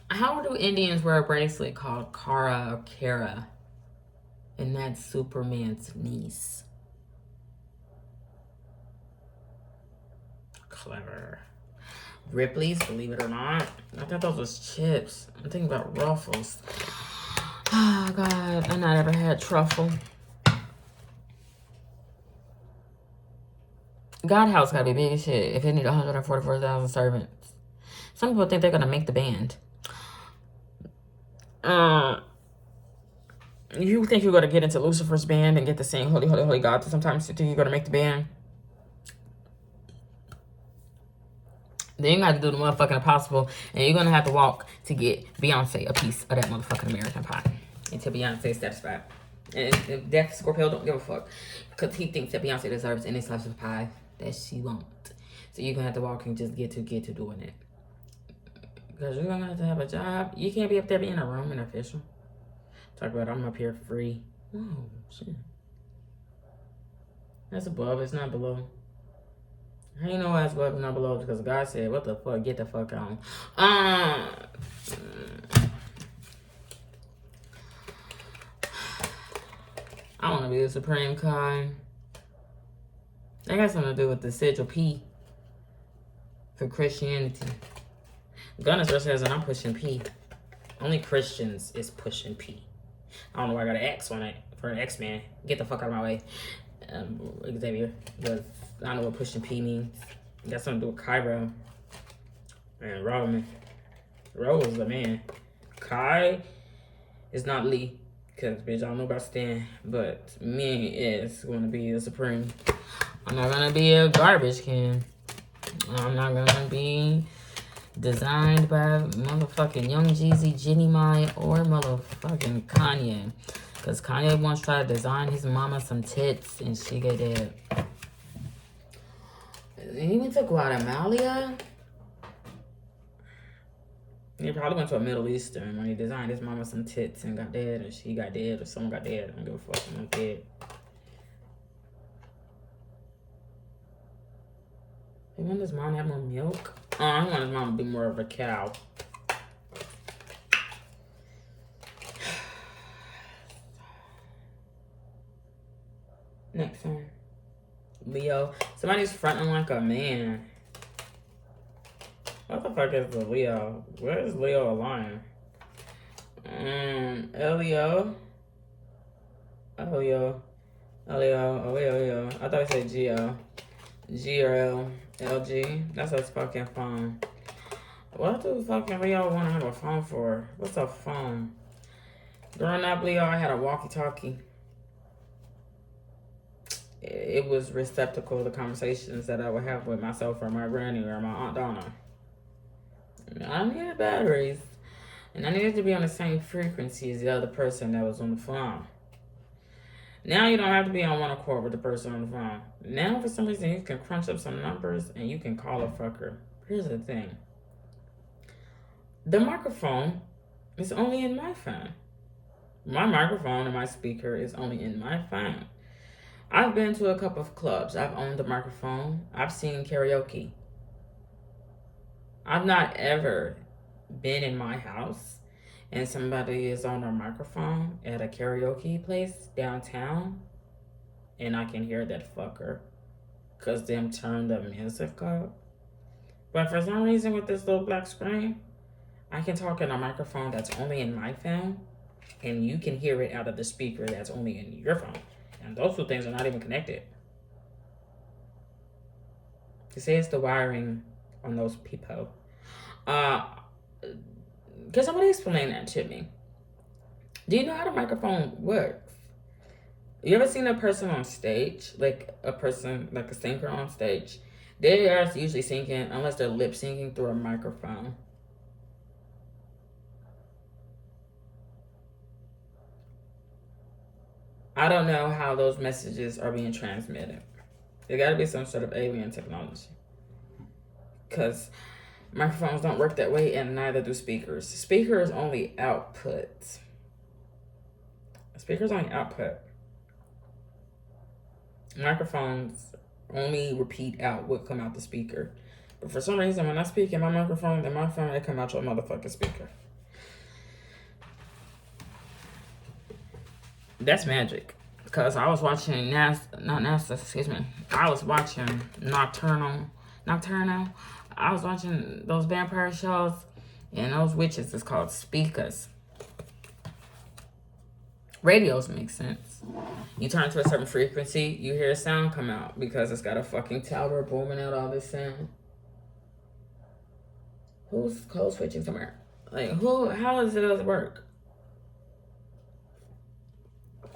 How do Indians wear a bracelet called Kara or Kara? And that's Superman's niece. Clever. Ripley's, believe it or not. I thought those was chips. I'm thinking about Ruffles. Oh, God. I not ever had truffle. God House gotta be big as shit if they need 144,000 servants. Some people think they're gonna make the band. You think you're gonna get into Lucifer's band and get to sing Holy, Holy, Holy God? Sometimes you think you're gonna make the band. Then you gotta do the motherfucking impossible, and you're gonna have to walk to get Beyonce a piece of that motherfucking American pie until Beyonce is satisfied. And Death Scorpio don't give a fuck because he thinks that Beyonce deserves any slice of pie that she won't. So you're gonna have to walk and just get to doing it. Because you're gonna have a job. You can't be up there being a Roman official. Talk about I'm up here free. Oh shit. That's above, it's not below. How you know why it's above and not below? Because God said, what the fuck? Get the fuck on. I want to be the supreme kind. That got something to do with the sigil P for Christianity. Gunner says that I'm pushing P. Only Christians is pushing P. I don't know why I got an X on it for an X-Man. Get the fuck out of my way, Xavier. Because I don't know what pushing P means. It got something to do with Cairo and Roman. Ro is the man. Kai is not Lee. Because, bitch, I don't know about Stan. But me is going to be the supreme. I'm not going to be a garbage can. I'm not going to be designed by motherfucking Young Jeezy, Jenny Mai, or motherfucking Kanye. Because Kanye once tried to design his mama some tits, and she got it. He went to Guatemala? He probably went to a Middle Eastern when he designed his mama some tits and got dead, or she got dead, or someone got dead. I don't give a fuck. I'm dead. He want his mom to have more milk? Oh, I want his mom to be more of a cow. Next one. Leo. Somebody's fronting like a man. What the fuck is the Leo? Where is Leo a lion? Elio. Elio. Elio. I thought I said Geo. G-R-L. LG. That's a fucking phone. What do fucking Leo want to have a phone for? What's a phone? Growing up, Leo, I had a walkie-talkie. It was receptacle to conversations that I would have with myself or my granny or my Aunt Donna. I needed batteries. And I needed to be on the same frequency as the other person that was on the phone. Now you don't have to be on one accord with the person on the phone. Now for some reason you can crunch up some numbers and you can call a fucker. Here's the thing. The microphone is only in my phone. My microphone and my speaker is only in my phone. I've been to a couple of clubs. I've owned a microphone. I've seen karaoke. I've not ever been in my house and somebody is on a microphone at a karaoke place downtown and I can hear that fucker because them turn the music up. But for some reason with this little black screen, I can talk in a microphone that's only in my phone and you can hear it out of the speaker that's only in your phone. And those two things are not even connected. They say it's the wiring on those people. Can somebody explain that to me? Do you know how the microphone works? You ever seen a person on stage, like a singer on stage? They are usually singing, unless they're lip syncing through a microphone. I don't know how those messages are being transmitted. There got to be some sort of alien technology. Because microphones don't work that way, and neither do speakers. Speakers only output. Speakers only output. Microphones only repeat out what come out the speaker. But for some reason, when I speak in my microphone, it come out your motherfucking speaker. That's magic. Because I was watching I was watching Nocturnal. I was watching those vampire shows, and those witches is called speakers. Radios make sense. You turn to a certain frequency, you hear a sound come out because it's got a fucking tower booming out all this sound. Who's code switching somewhere? Like, how does it work?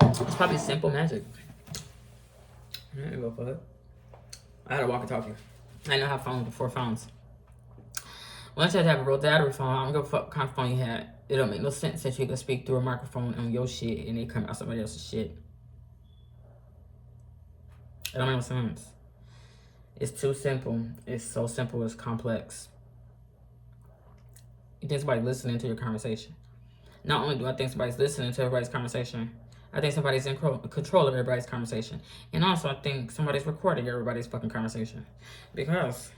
It's probably simple magic. I didn't go for it. I had a walkie-talkie. I know how phones before phones. Once you had to have a rotary phone, I don't give a fuck what kind of phone you had. It don't make no sense that you can speak through a microphone on your shit and it come out somebody else's shit. It don't make no sense. It's too simple. It's so simple, it's complex. You think somebody's listening to your conversation. Not only do I think somebody's listening to everybody's conversation, I think somebody's in control of everybody's conversation. And also, I think somebody's recording everybody's fucking conversation. Because,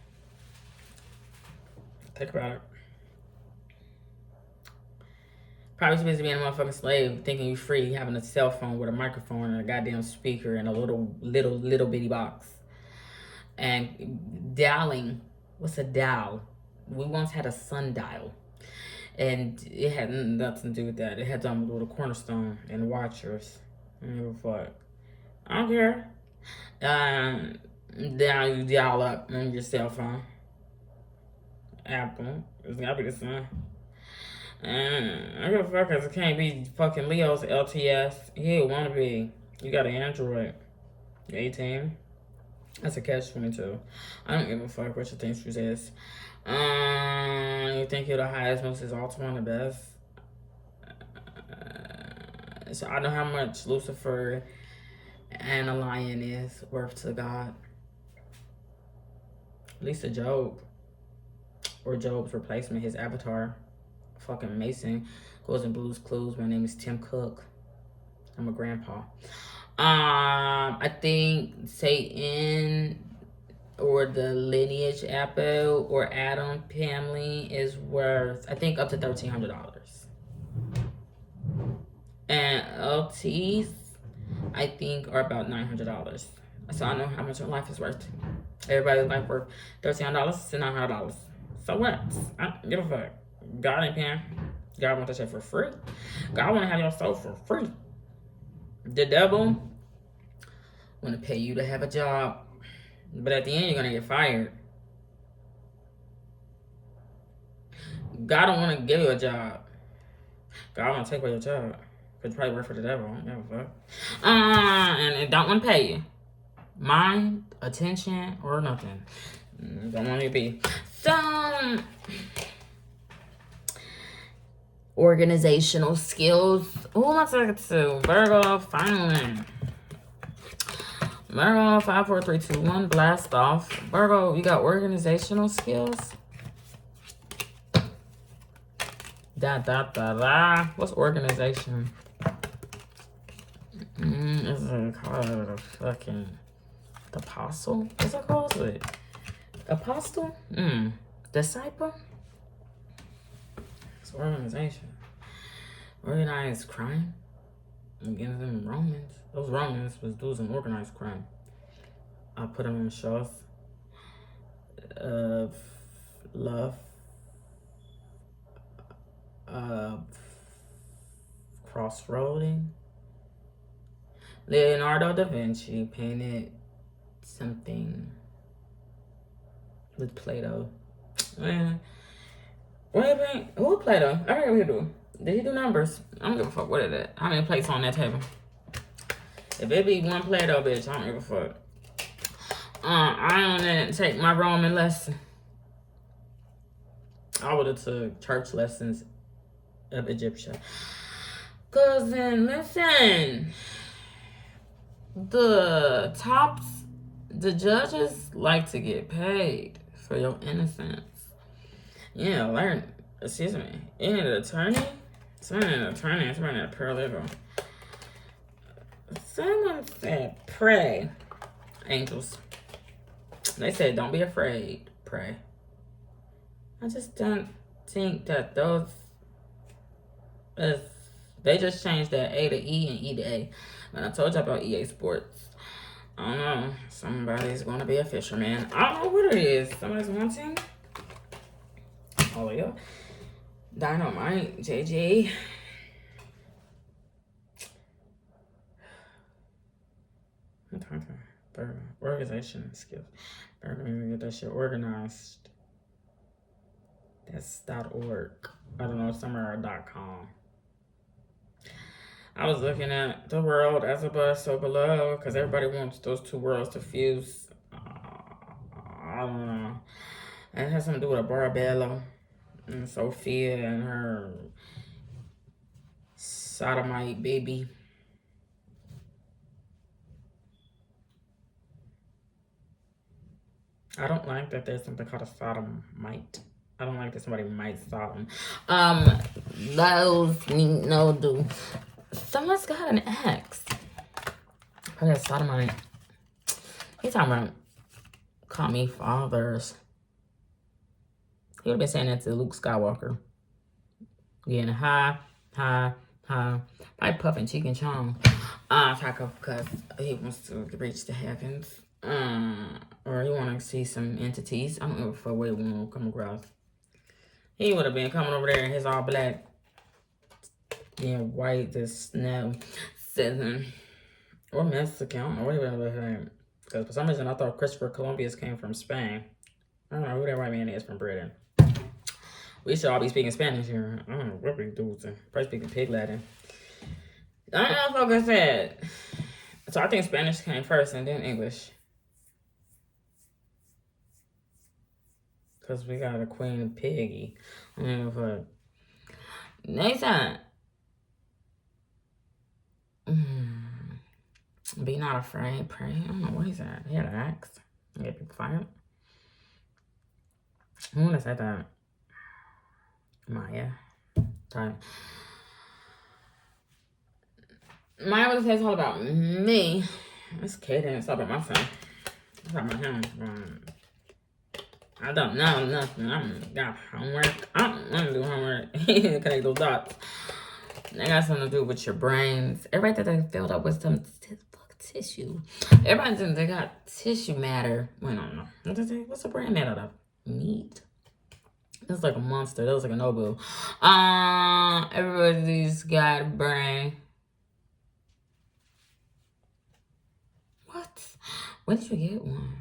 think about it. Probably too busy being a motherfucking slave, thinking you free, having a cell phone with a microphone and a goddamn speaker and a little bitty box. And dialing. What's a dial? We once had a sundial. And it had nothing to do with that. It had something to do with a cornerstone and watchers. I don't give a fuck. I don't care. You dial up on your cell phone. Apple. It's gotta be the sun. I don't give a fuck because it can't be fucking Leo's LTS. He wanna be. You got an Android. 18. That's a catch-22. I don't give a fuck what you think she says. You think you're the highest, most exalted one, the best? So I know how much Lucifer and a lion is worth to God. At least to Job. Or Job's replacement, his avatar. fucking Mason goes in Blue's Clues. My name is Tim Cook. I'm a grandpa. I think Satan or the Lineage Apple or Adam family is worth, I think, up to $1,300. And LTs, I think, are about $900. So I know how much your life is worth. Everybody's life worth $1,300 to $900. So what? I don't give a fuck. God ain't paying. God want that shit for free. God want to have your soul for free. The devil want to pay you to have a job, but at the end you're gonna get fired. God don't want to give you a job. God want to take away your job. Could probably work for the devil. I don't give a fuck. And it don't want to pay you. Mind, attention, or nothing. Don't want you to be. So, organizational skills. Who am I talking to? Virgo, finally. Virgo, 5, 4, 3, 2, 1, blast off. Virgo, you got organizational skills? What's organization? Is it called a fucking apostle? What's it called? Wait. Apostle? Disciple? It's organization. Organized crime? Against them Romans. Those Romans was doing some organized crime. I put them in shows of love, crossroading. Leonardo da Vinci painted something with Plato. Man, who Plato? I heard he do. Did he do numbers? I don't give a fuck. What is it? How many plates on that table? If it be one Plato, bitch, I don't give a fuck. I didn't take my Roman lesson. I would have took church lessons of Egyptian. Cause then, listen, the judges like to get paid for your innocence. Yeah, learn. Excuse me. You need an attorney? Someone an attorney, someone a paralegal. Someone said pray, angels. They said don't be afraid, pray. I just don't think that those they just changed that A to E and E to A. And I told you about EA Sports. I don't know. Somebody's gonna be a fisherman. I don't know what it is. Somebody's wanting. Oh yeah. Dynamite, JJ. Organization skills. We're gonna get that shit organized. That's .org. I don't know, somewhere .com. I was looking at the world as above, so below, because everybody wants those two worlds to fuse. I don't know. It has something to do with a Barbella and Sophia and her sodomite baby. I don't like that there's something called a sodomite. I don't like that somebody might Sodom. Those no do. Someone's got an ex. Okay, sodomite. He's talking about call me fathers. He would have been saying that to Luke Skywalker. Getting high. Probably puffing chicken chong. Because he wants to reach the heavens. Or he want to see some entities. I don't know if a way one will come across. He would have been coming over there in his all black, being white as snow, southern, or Mexican. I don't know what he would have. Because for some reason I thought Christopher Columbus came from Spain. I don't know who that white man is from Britain. We should all be speaking Spanish here. I don't know what we do. Probably speaking Pig Latin. I don't know if I said. So I think Spanish came first and then English. Because we got a Queen Piggy. I don't know if next time. Be not afraid, pray. I don't know what he said. He had an axe. Get people fired. Who would have said that? Maya. Time. My other say it's all about me. It's kidding. It's all about my son. It's all about him. I don't know nothing. I'm got homework. I don't want to do homework. Connect those dots. That got something to do with your brains. Everybody that they filled up with some tissue. Everybody thinks they got tissue matter. Wait, no. What's the brain made out of? Meat. That's like a monster. That was like a Nobu. Everybody's got a brain. What? When did you get one?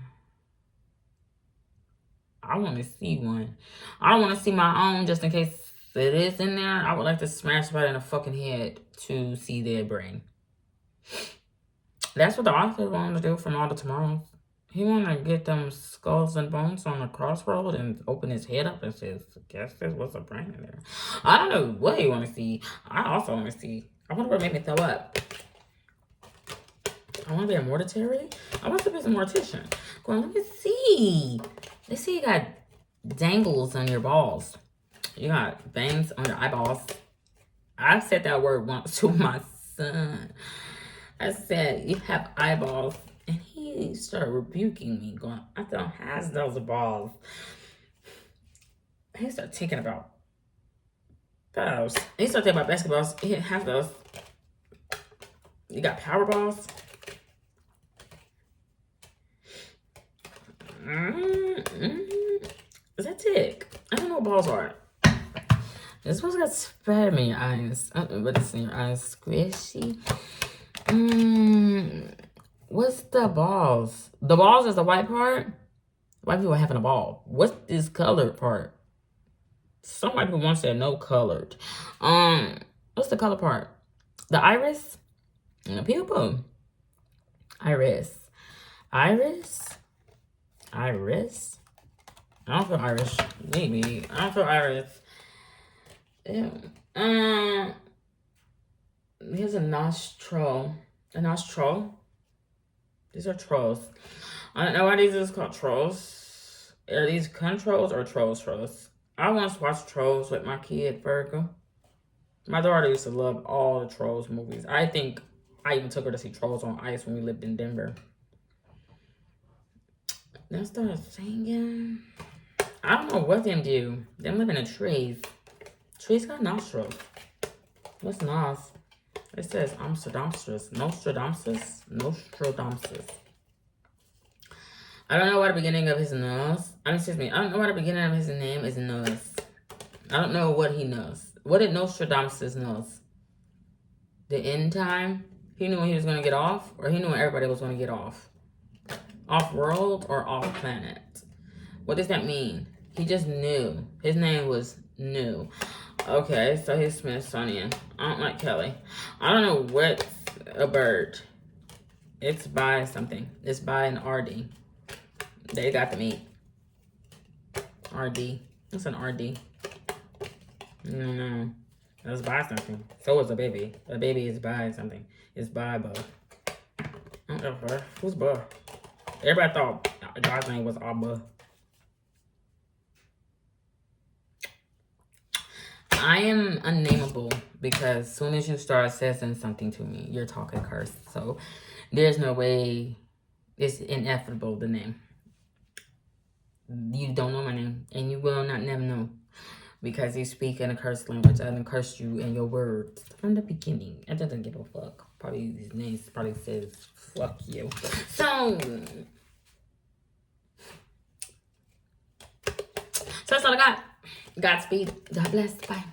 I want to see one. I don't want to see my own just in case it is in there. I would like to smash somebody in the fucking head to see their brain. That's what the author wanted to do from All the Tomorrows. He wanted to get them skulls and bones on the crossroad and open his head up and says, guess this was a brain in there. I don't know what he want to see. I also want to see. I wonder what made me throw up. I want to be a mortician. I want to be a mortician. Go on, let me see. Let's see, you got dangles on your balls. You got bangs on your eyeballs. I said that word once to my son. I said, you have eyeballs. And he started rebuking me, going, I don't have those balls. He started thinking about those. He started thinking about basketballs. He didn't have those. You got power balls. Is that tick? I don't know what balls are. This one's got spread in your eyes. But it's in your eyes. Squishy. What's the balls? The balls is the white part. White people having a ball. What's this colored part? Some white people once said no colored. What's the color part? The iris? And the pupil. Iris. Iris? Iris? I don't feel Irish. Maybe. I don't feel Irish. Yeah. Here's a nostril. A nostril? These are trolls. I don't know why these are called trolls. Are these controls or trolls? I once watched Trolls with my kid, Virgo. My daughter used to love all the Trolls movies. I think I even took her to see Trolls on Ice when we lived in Denver. Then I started singing. I don't know what them do. Them live in the trees. Trees got nostrils. What's nos? It says Nostradamus. I don't know why the beginning of his nose. I don't know why the beginning of his name is nose. I don't know what he knows. What did Nostradamus knows? The end time? He knew when he was going to get off? Or he knew when everybody was going to get off? Off-world or off-planet? What does that mean? He just knew. His name was New. Okay, so he's Smithsonian. I don't like Kelly. I don't know what's a bird. It's by something. It's by an RD. They got the meat. RD. What's an RD? No. That's by something. So is a baby. A baby is by something. It's by Bo. I don't know. Who's Bo? Everybody thought God's name was Abba. I am unnameable because as soon as you start saying something to me, you're talking curse. So there's no way, it's inevitable, the name. You don't know my name and you will not never know because you speak in a cursed language. I done cursed you in your words from the beginning. I doesn't give a fuck. Probably these names probably says fuck you. So that's all I got. Godspeed. God bless. Bye.